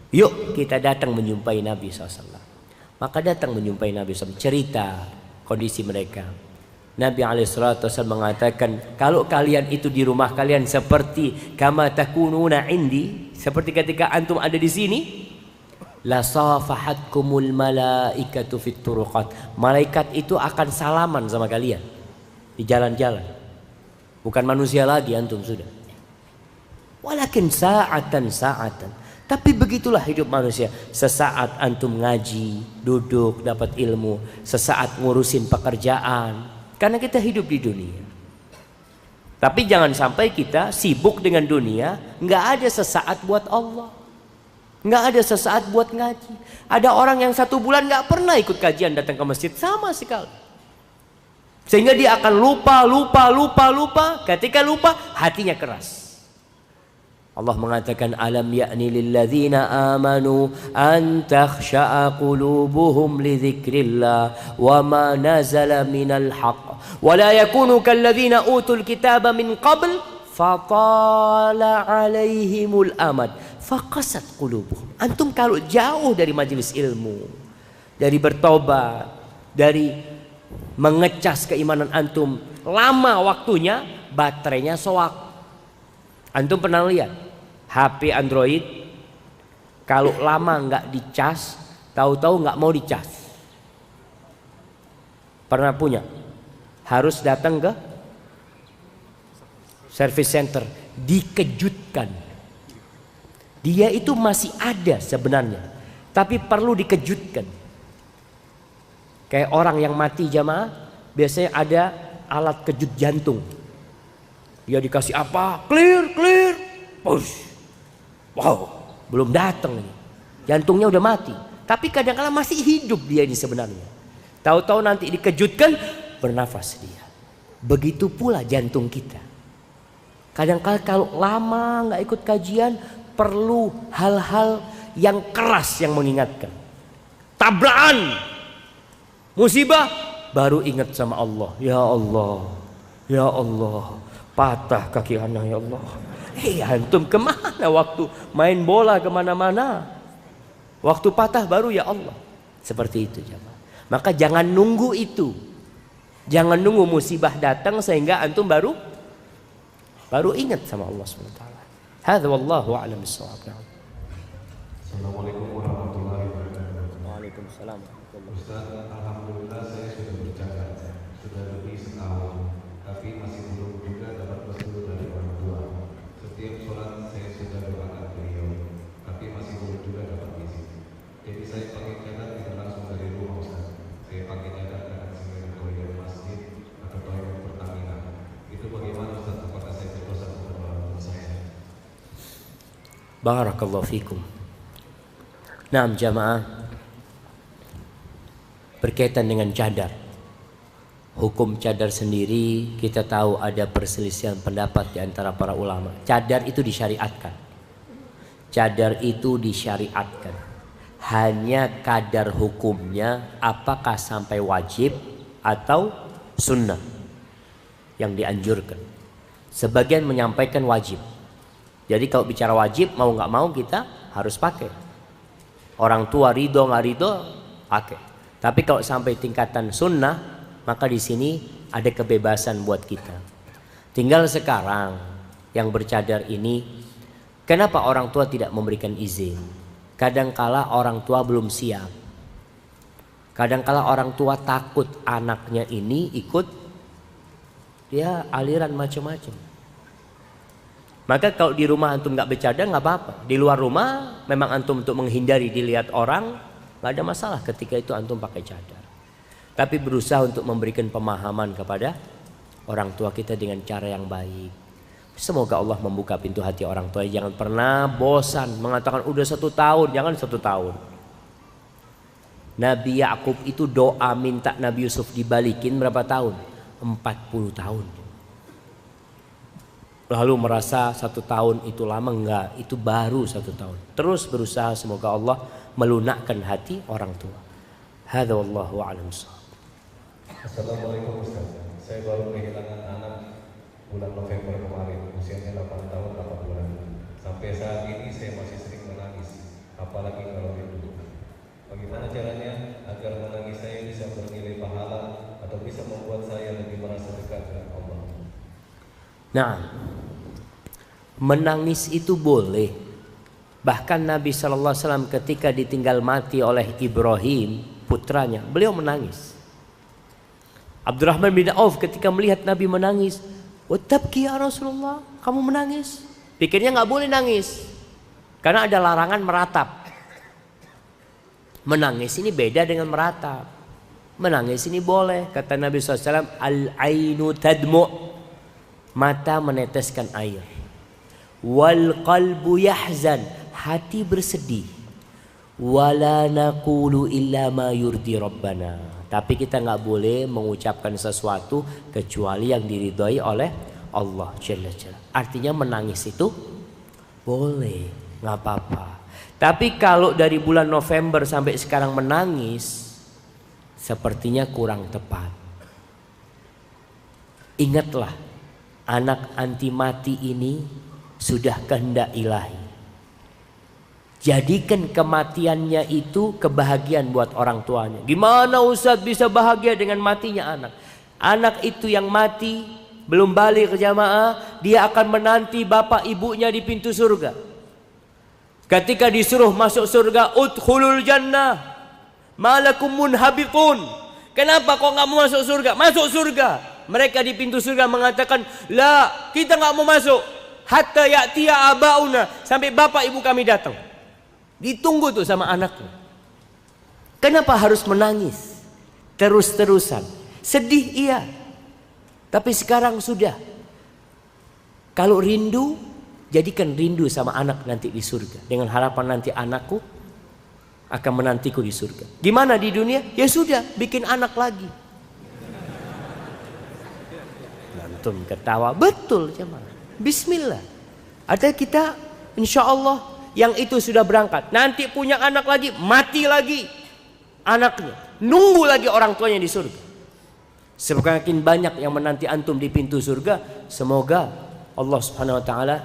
Yuk kita datang menjumpai Nabi SAW. Maka datang menjumpai Nabi SAW, cerita kondisi mereka. Nabi SAW mengatakan, kalau kalian itu di rumah kalian seperti kama takununa indi, seperti ketika antum ada di sini, la safahatkumul malaikatu fit turuqat, malaikat itu akan salaman sama kalian di jalan-jalan. Bukan manusia lagi antum sudah. Walakin sa'atan. Tapi begitulah hidup manusia. Sesaat antum ngaji, duduk, dapat ilmu. Sesaat ngurusin pekerjaan. Karena kita hidup di dunia. Tapi jangan sampai kita sibuk dengan dunia, nggak ada sesaat buat Allah. Nggak ada sesaat buat ngaji. Ada orang yang 1 bulan nggak pernah ikut kajian, datang ke masjid sama sekali. Sehingga dia akan lupa. Ketika lupa, hatinya keras. Allah mengatakan, alam ya'ni lilladzina amanu an takhsha'a qulubuhum li dzikrillah wa ma nazala minal haqq wa la yakunu kalladzina utul kitaba min qabl fatala 'alaihimul amad faqasat qulubuhum. Antum kalau jauh dari majelis ilmu, dari bertobat, dari mengecas keimanan antum, lama waktunya, baterainya soak. Antum pernah lihat HP Android kalau lama nggak dicas, tahu-tahu nggak mau dicas? Pernah punya? Harus datang ke service center, dikejutkan. Dia itu masih ada sebenarnya, tapi perlu dikejutkan. Kayak orang yang mati jamaah, biasanya ada alat kejut jantung. Dia dikasih apa? Clear, push. Wow, belum datang nih. Jantungnya udah mati. Tapi kadang-kadang masih hidup dia ini sebenarnya. Tahu-tahu nanti dikejutkan, bernafas dia. Begitu pula jantung kita. Kadang-kadang kalau lama nggak ikut kajian, perlu hal-hal yang keras yang mengingatkan. Tabrakan, musibah, baru ingat sama Allah. Ya Allah, patah kaki anak ya Allah. Antum kemana waktu main bola kemana-mana? Waktu patah baru ya Allah. Seperti itu jemaah. Maka jangan nunggu itu. Jangan nunggu musibah datang sehingga antum baru ingat sama Allah SWT. Hadza wallahu a'lam bissawab.
Assalamualaikum warahmatullahi wabarakatuh.
Waalaikumsalam.
Ustaz, alhamdulillah saya sudah bercadar, sudah lebih setahun, tapi masih belum juga dapat restu dari orang tua. Setiap sholat saya sudah doakan beliau, tapi masih belum juga dapat izin. Jadi saya pakai cadar tidak langsung dari rumah Ustaz. Saya pakai cadar dengan sengaja toilet masjid atau toilet Pertamina. Itu bagaimana Ustaz? Apakah saya berdosa kepada orang tua saya?
Barakallahu fikum. Naam jamaah, berkaitan dengan cadar, hukum cadar sendiri kita tahu ada perselisihan pendapat di antara para ulama. Cadar itu disyariatkan. Cadar itu disyariatkan. Hanya kadar hukumnya apakah sampai wajib atau sunnah yang dianjurkan. Sebagian menyampaikan wajib. Jadi kalau bicara wajib, mau nggak mau kita harus pakai. Orang tua ridho nggak ridho, pakai. Tapi kalau sampai tingkatan sunnah, maka di sini ada kebebasan buat kita. Tinggal sekarang yang bercadar ini, kenapa orang tua tidak memberikan izin? Kadangkala orang tua belum siap. Kadangkala orang tua takut anaknya ini ikut dia aliran macam-macam. Maka kalau di rumah antum nggak bercadar nggak apa-apa. Di luar rumah memang antum untuk menghindari dilihat orang, Nggak ada masalah ketika itu antum pakai cadar. Tapi berusaha untuk memberikan pemahaman kepada orang tua kita dengan cara yang baik. Semoga Allah membuka pintu hati orang tua. Jangan pernah bosan mengatakan udah 1 tahun. Jangan 1 tahun. Nabi Yakub itu doa minta Nabi Yusuf dibalikin berapa tahun? 40 tahun. Lalu merasa 1 tahun itu lama, enggak, itu baru 1 tahun. Terus berusaha, semoga Allah melunakkan hati orang tua. Hadza wallahu a'lam.
Assalamualaikum Ustaz. Saya baru kehilangan anak bulan November kemarin, usianya 8 tahun 8 bulan. Sampai saat ini saya masih sering menangis, apalagi kalau rindu. Bagaimana caranya agar menangis saya bisa bernilai pahala atau bisa membuat saya lebih merasa dekat dengan Allah?
Nah, menangis itu boleh. Bahkan Nabi SAW ketika ditinggal mati oleh Ibrahim putranya, beliau menangis. Abdurrahman bin Auf ketika melihat Nabi menangis, "Watabki ya Rasulullah, kamu menangis?" Pikirnya nggak boleh nangis, karena ada larangan meratap. Menangis ini beda dengan meratap. Menangis ini boleh, kata Nabi SAW, "Al-ainu tadmu'", mata meneteskan air. "Wal qalbu yahzan", hati bersedih. "Wala naqulu illa ma yurdi rabbana", tapi kita nggak boleh mengucapkan sesuatu kecuali yang diridhoi oleh Allah Jalla Jalla. Artinya menangis itu boleh, nggak apa-apa. Tapi kalau dari bulan November sampai sekarang menangis, sepertinya kurang tepat. Ingatlah, anak anti mati ini sudah kehendak ilahi. Jadikan kematiannya itu kebahagiaan buat orang tuanya. Gimana Ustaz bisa bahagia dengan matinya anak? Anak itu yang mati belum balik ke jamaah, dia akan menanti bapak ibunya di pintu surga. Ketika disuruh masuk surga, udkhulul jannah malakum munhabitun. Kenapa kok nggak mau masuk surga? Masuk surga. Mereka di pintu surga mengatakan, "La, kita nggak mau masuk hatta ya'tiya abauna", sampai bapak ibu kami datang. Ditunggu tuh sama anaknya. Kenapa harus menangis terus-terusan? Sedih iya, tapi sekarang sudah. Kalau rindu, jadikan rindu sama anak nanti di surga, dengan harapan nanti anakku akan menantiku di surga. Gimana di dunia? Ya sudah, bikin anak lagi. Antum ketawa, betul jemaah. Bismillah. Ada kita insya Allah yang itu sudah berangkat, nanti punya anak lagi, mati lagi anaknya, nunggu lagi orang tuanya di surga. Semakin banyak yang menanti antum di pintu surga. Semoga Allah Subhanahu wa taala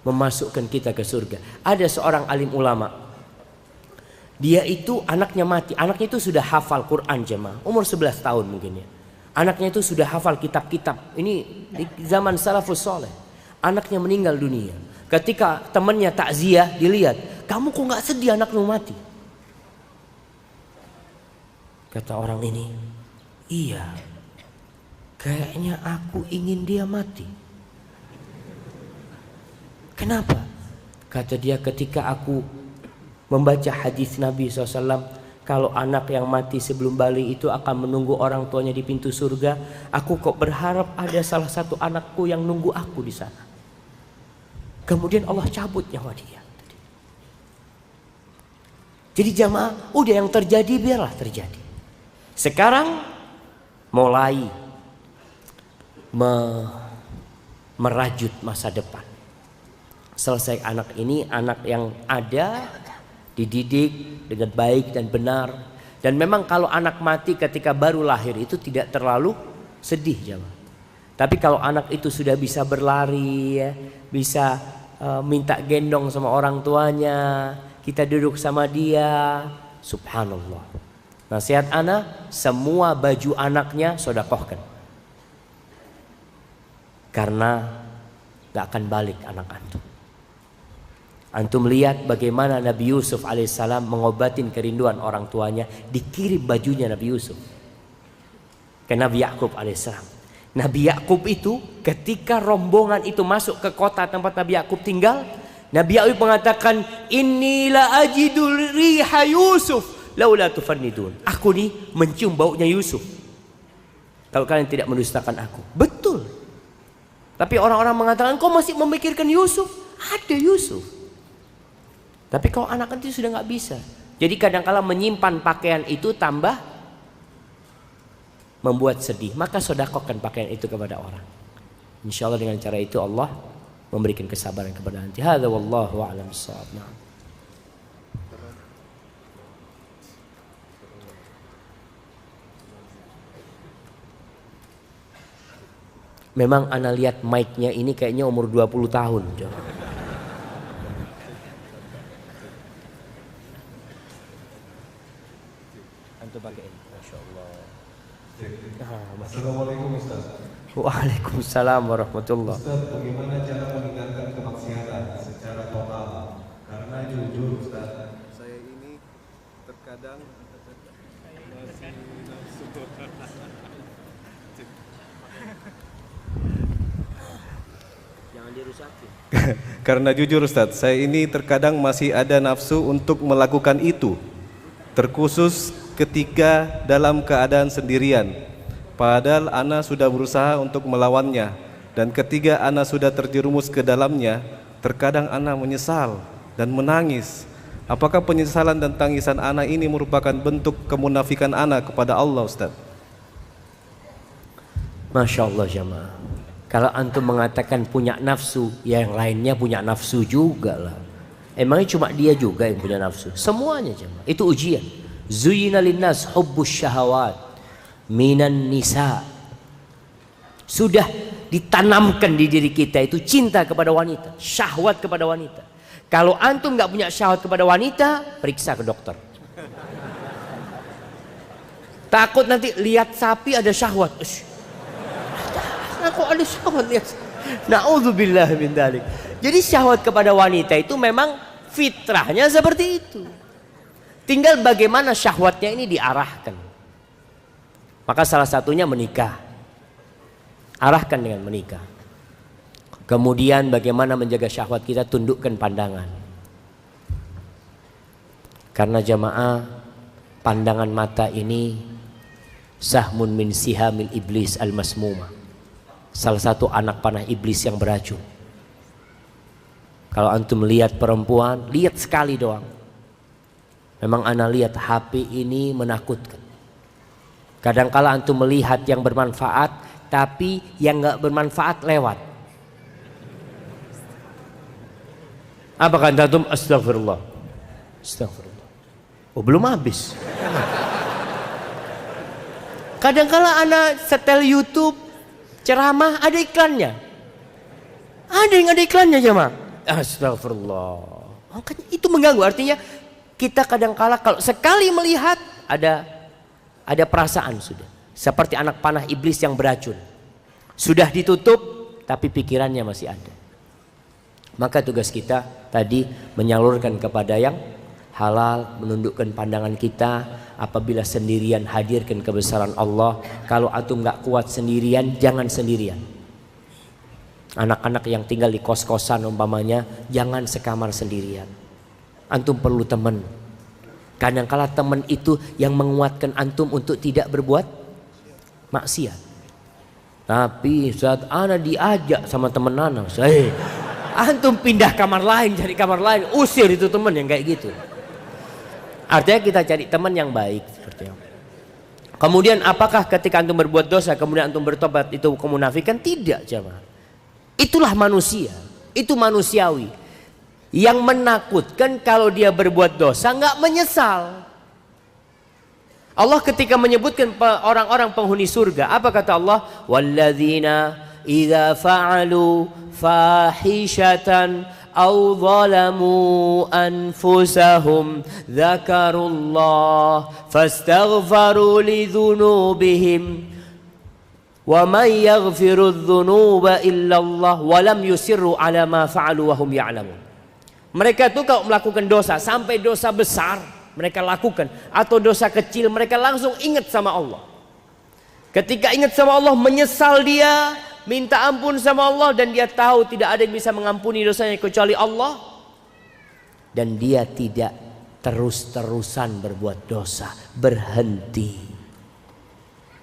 memasukkan kita ke surga. Ada seorang alim ulama, dia itu anaknya mati. Anaknya itu sudah hafal Quran jemaah, umur 11 tahun mungkin ya. Anaknya itu sudah hafal kitab-kitab. Ini di zaman salafus soleh. Anaknya meninggal dunia. Ketika temannya takziah, dilihat, "Kamu kok nggak sedih anakmu mati?" Kata orang ini, "Iya, kayaknya aku ingin dia mati." Kenapa? Kata dia, "Ketika aku membaca hadis Nabi SAW, kalau anak yang mati sebelum balik itu akan menunggu orang tuanya di pintu surga, aku kok berharap ada salah satu anakku yang nunggu aku di sana." Kemudian Allah cabut nyawa dia. Jadi jamaah, udah yang terjadi biarlah terjadi. Sekarang mulai merajut masa depan. Selesai anak ini, anak yang ada dididik dengan baik dan benar. Dan memang kalau anak mati ketika baru lahir itu tidak terlalu sedih jamaah. Tapi kalau anak itu sudah bisa berlari, ya, bisa minta gendong sama orang tuanya, kita duduk sama dia, subhanallah. Nasihat anak, semua baju anaknya sodakohkan, karena gak akan balik anak antum. Antum lihat bagaimana Nabi Yusuf alaihissalam mengobatin kerinduan orang tuanya, dikirim bajunya Nabi Yusuf ke Nabi Yakub alaihissalam. Nabi Yakub itu ketika rombongan itu masuk ke kota tempat Nabi Yakub tinggal, Nabi Yakub mengatakan, "Inni la ajidul riha Yusuf laula tufannidun. Aku nih mencium baunya Yusuf. Kalau kalian tidak mendustakan aku. Betul. Tapi orang-orang mengatakan, kau masih memikirkan Yusuf? Ada Yusuf. Tapi kalau anak itu sudah nggak bisa. Jadi kadang-kala menyimpan pakaian itu tambah membuat sedih. Maka sedekahkan pakaian itu kepada orang. Insya Allah dengan cara itu Allah memberikan kesabaran kepada nanti. Hadza wallahu a'lam bissawab. Memang ana lihat mic-nya ini kayaknya umur 20 tahun. Antum pakai ini. Masya Allah.
Assalamualaikum Ustaz.
Waalaikumsalam warahmatullah.
Ustaz, bagaimana cara meninggalkan kemaksiatan secara total? Karena jujur Ustaz, saya ini terkadang
Jangan dirusakin.
Karena jujur Ustaz, saya ini terkadang masih ada nafsu untuk melakukan itu, terkhusus ketika dalam keadaan sendirian. Padahal ana sudah berusaha untuk melawannya, dan ketika ana sudah terjerumus ke dalamnya, terkadang ana menyesal dan menangis. Apakah penyesalan dan tangisan ana ini merupakan bentuk kemunafikan ana kepada Allah, Ustaz?
Masya Allah jamaah. Kalau antum mengatakan punya nafsu, ya yang lainnya punya nafsu juga lah. Emangnya cuma dia juga yang punya nafsu? Semuanya jamaah. Itu ujian. Zuyyina linnas hubbus syahawat minan nisa. Sudah ditanamkan di diri kita itu cinta kepada wanita, syahwat kepada wanita. Kalau antum nggak punya syahwat kepada wanita, periksa ke dokter. Takut nanti lihat sapi ada syahwat. Aku ada syahwat lihat. Nauzubillah min dzalik. Jadi syahwat kepada wanita itu memang fitrahnya seperti itu. Tinggal bagaimana syahwatnya ini diarahkan. Maka salah satunya menikah. Arahkan dengan menikah. Kemudian bagaimana menjaga syahwat kita, tundukkan pandangan. Karena jamaah, pandangan mata ini sahmun min sihamil iblis al-masmumah. Salah satu anak panah iblis yang beracun. Kalau antum melihat perempuan, lihat sekali doang. Memang ana lihat HP ini menakutkan. Kadangkala antum melihat yang bermanfaat, tapi yang nggak bermanfaat lewat. Apa kata antum? Astagfirullah. Astagfirullah. Oh belum habis. Kadangkala anak setel YouTube ceramah ada iklannya. Ada yang ada iklannya jemaah. Astagfirullah. Makanya itu mengganggu. Artinya kita kadangkala kalau sekali melihat ada perasaan sudah. Seperti anak panah iblis yang beracun. Sudah ditutup tapi pikirannya masih ada. Maka tugas kita tadi menyalurkan kepada yang halal, menundukkan pandangan kita. Apabila sendirian, hadirkan kebesaran Allah. Kalau antum gak kuat sendirian, jangan sendirian. Anak-anak yang tinggal di kos-kosan umpamanya, jangan sekamar sendirian. Antum perlu teman. Kadang-kala teman itu yang menguatkan antum untuk tidak berbuat maksiat. Tapi saat ana diajak sama teman ana, antum pindah kamar lain, cari kamar lain, usir itu teman yang kayak gitu. Artinya kita cari teman yang baik seperti itu. Kemudian apakah ketika antum berbuat dosa kemudian antum bertobat itu kemunafikan? Tidak jemaah. Itulah manusia, itu manusiawi. Yang menakutkan kalau dia berbuat dosa nggak menyesal. Allah ketika menyebutkan orang-orang penghuni surga, apa kata Allah? Walladzina idza fa'alu fahishatan aw zalamu anfusahum dzakarullah fastaghfaru lidzunubihim wa may yaghfiru dzunuba illallah wa lam yusirru ala ma fa'alu wa hum ya'lamun. Mereka itu kalau melakukan dosa sampai dosa besar mereka lakukan atau dosa kecil mereka langsung ingat sama Allah. Ketika ingat sama Allah menyesal dia, minta ampun sama Allah dan dia tahu tidak ada yang bisa mengampuni dosanya kecuali Allah. Dan dia tidak terus-terusan berbuat dosa. Berhenti.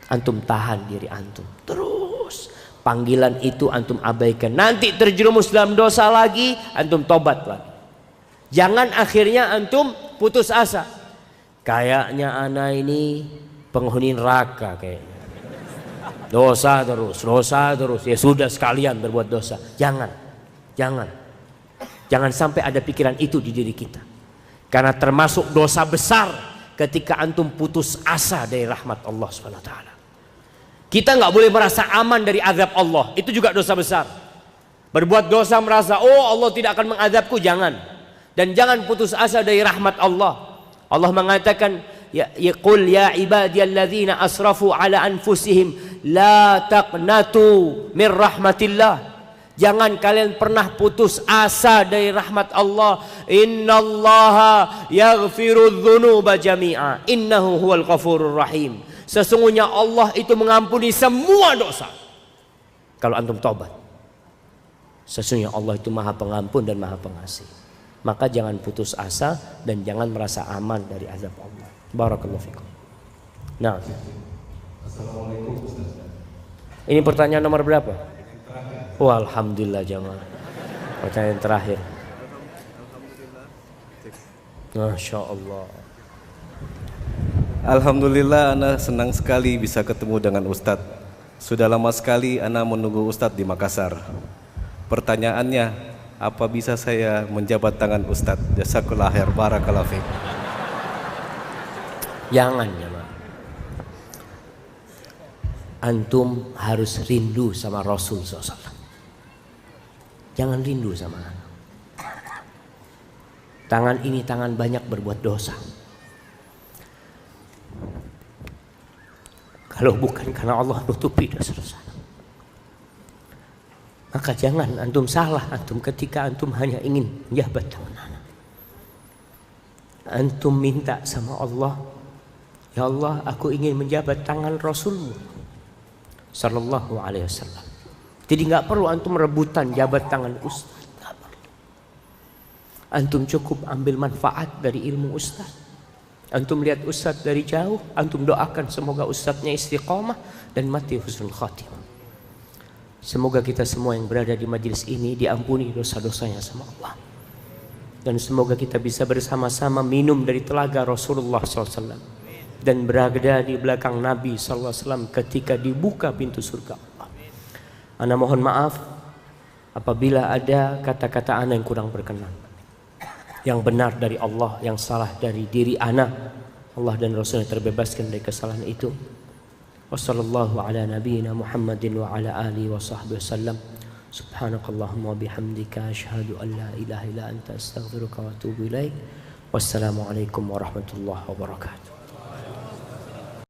Antum tahan diri antum. Terus. Panggilan itu antum abaikan. Nanti terjerumus dalam dosa lagi, antum tobat lagi. Jangan akhirnya antum putus asa. Kayaknya ana ini penghuni neraka kayaknya. Dosa terus. Ya sudah sekalian berbuat dosa. Jangan sampai ada pikiran itu di diri kita. Karena termasuk dosa besar ketika antum putus asa dari rahmat Allah SWT. Kita nggak boleh merasa aman dari azab Allah. Itu juga dosa besar. Berbuat dosa merasa, oh Allah tidak akan mengadabku. Jangan. Dan jangan putus asa dari rahmat Allah. Allah mengatakan, qul ya ibadiyalladzina asrafu ala anfusihim la taqnatu min rahmatillah. Jangan kalian pernah putus asa dari rahmat Allah. Innallaha yaghfirudz dzunuba jami'a innahu huwal ghafurur rahim. Sesungguhnya Allah itu mengampuni semua dosa kalau antum tobat. Sesungguhnya Allah itu Maha Pengampun dan Maha Pengasih. Maka jangan putus asa dan jangan merasa aman dari azab Allah. Barakallahu fikum. Nah,
Assalamualaikum Ustaz.
ini pertanyaan nomor berapa? Oh, alhamdulillah jamaah. Pertanyaan terakhir. Masya Allah.
Alhamdulillah, ana senang sekali bisa ketemu dengan Ustadz. Sudah lama sekali ana menunggu Ustadz di Makassar. Pertanyaannya, apa bisa saya menjabat tangan Ustadz? Jazakallahu khair, barakallahu fiik.
Jangan jamaah. Antum harus rindu sama Rasul SAW. Jangan rindu sama anak. Tangan ini tangan banyak berbuat dosa. Kalau bukan karena Allah nutupi dosa-dosa, maka jangan antum salah antum ketika antum hanya ingin menjabat tangan anak. Antum minta sama Allah, ya Allah, aku ingin menjabat tangan Rasulmu Sallallahu Alaihi Wasallam. Jadi nggak perlu antum rebutan jabat tangan ustaz. Nggak perlu. Antum cukup ambil manfaat dari ilmu ustaz. Antum lihat ustaz dari jauh, antum doakan semoga ustaznya istiqomah dan mati husnul khatimah. Semoga kita semua yang berada di majelis ini diampuni dosa-dosanya sama Allah. Dan semoga kita bisa bersama-sama minum dari telaga Rasulullah SAW dan berada di belakang Nabi SAW ketika dibuka pintu surga Allah. Ana mohon maaf apabila ada kata-kata ana yang kurang berkenan. Yang benar dari Allah, yang salah dari diri ana. Allah dan Rasulnya terbebaskan dari kesalahan itu. Wassallallahu ala nabiyyina Muhammadin wa ala alihi wa sahbihi wasallam. Subhanakallahumma wa bihamdika asyhadu an la ilaha illa anta astaghfiruka wa atubu ilaik. Wassalamualaikum warahmatullahi wabarakatuh.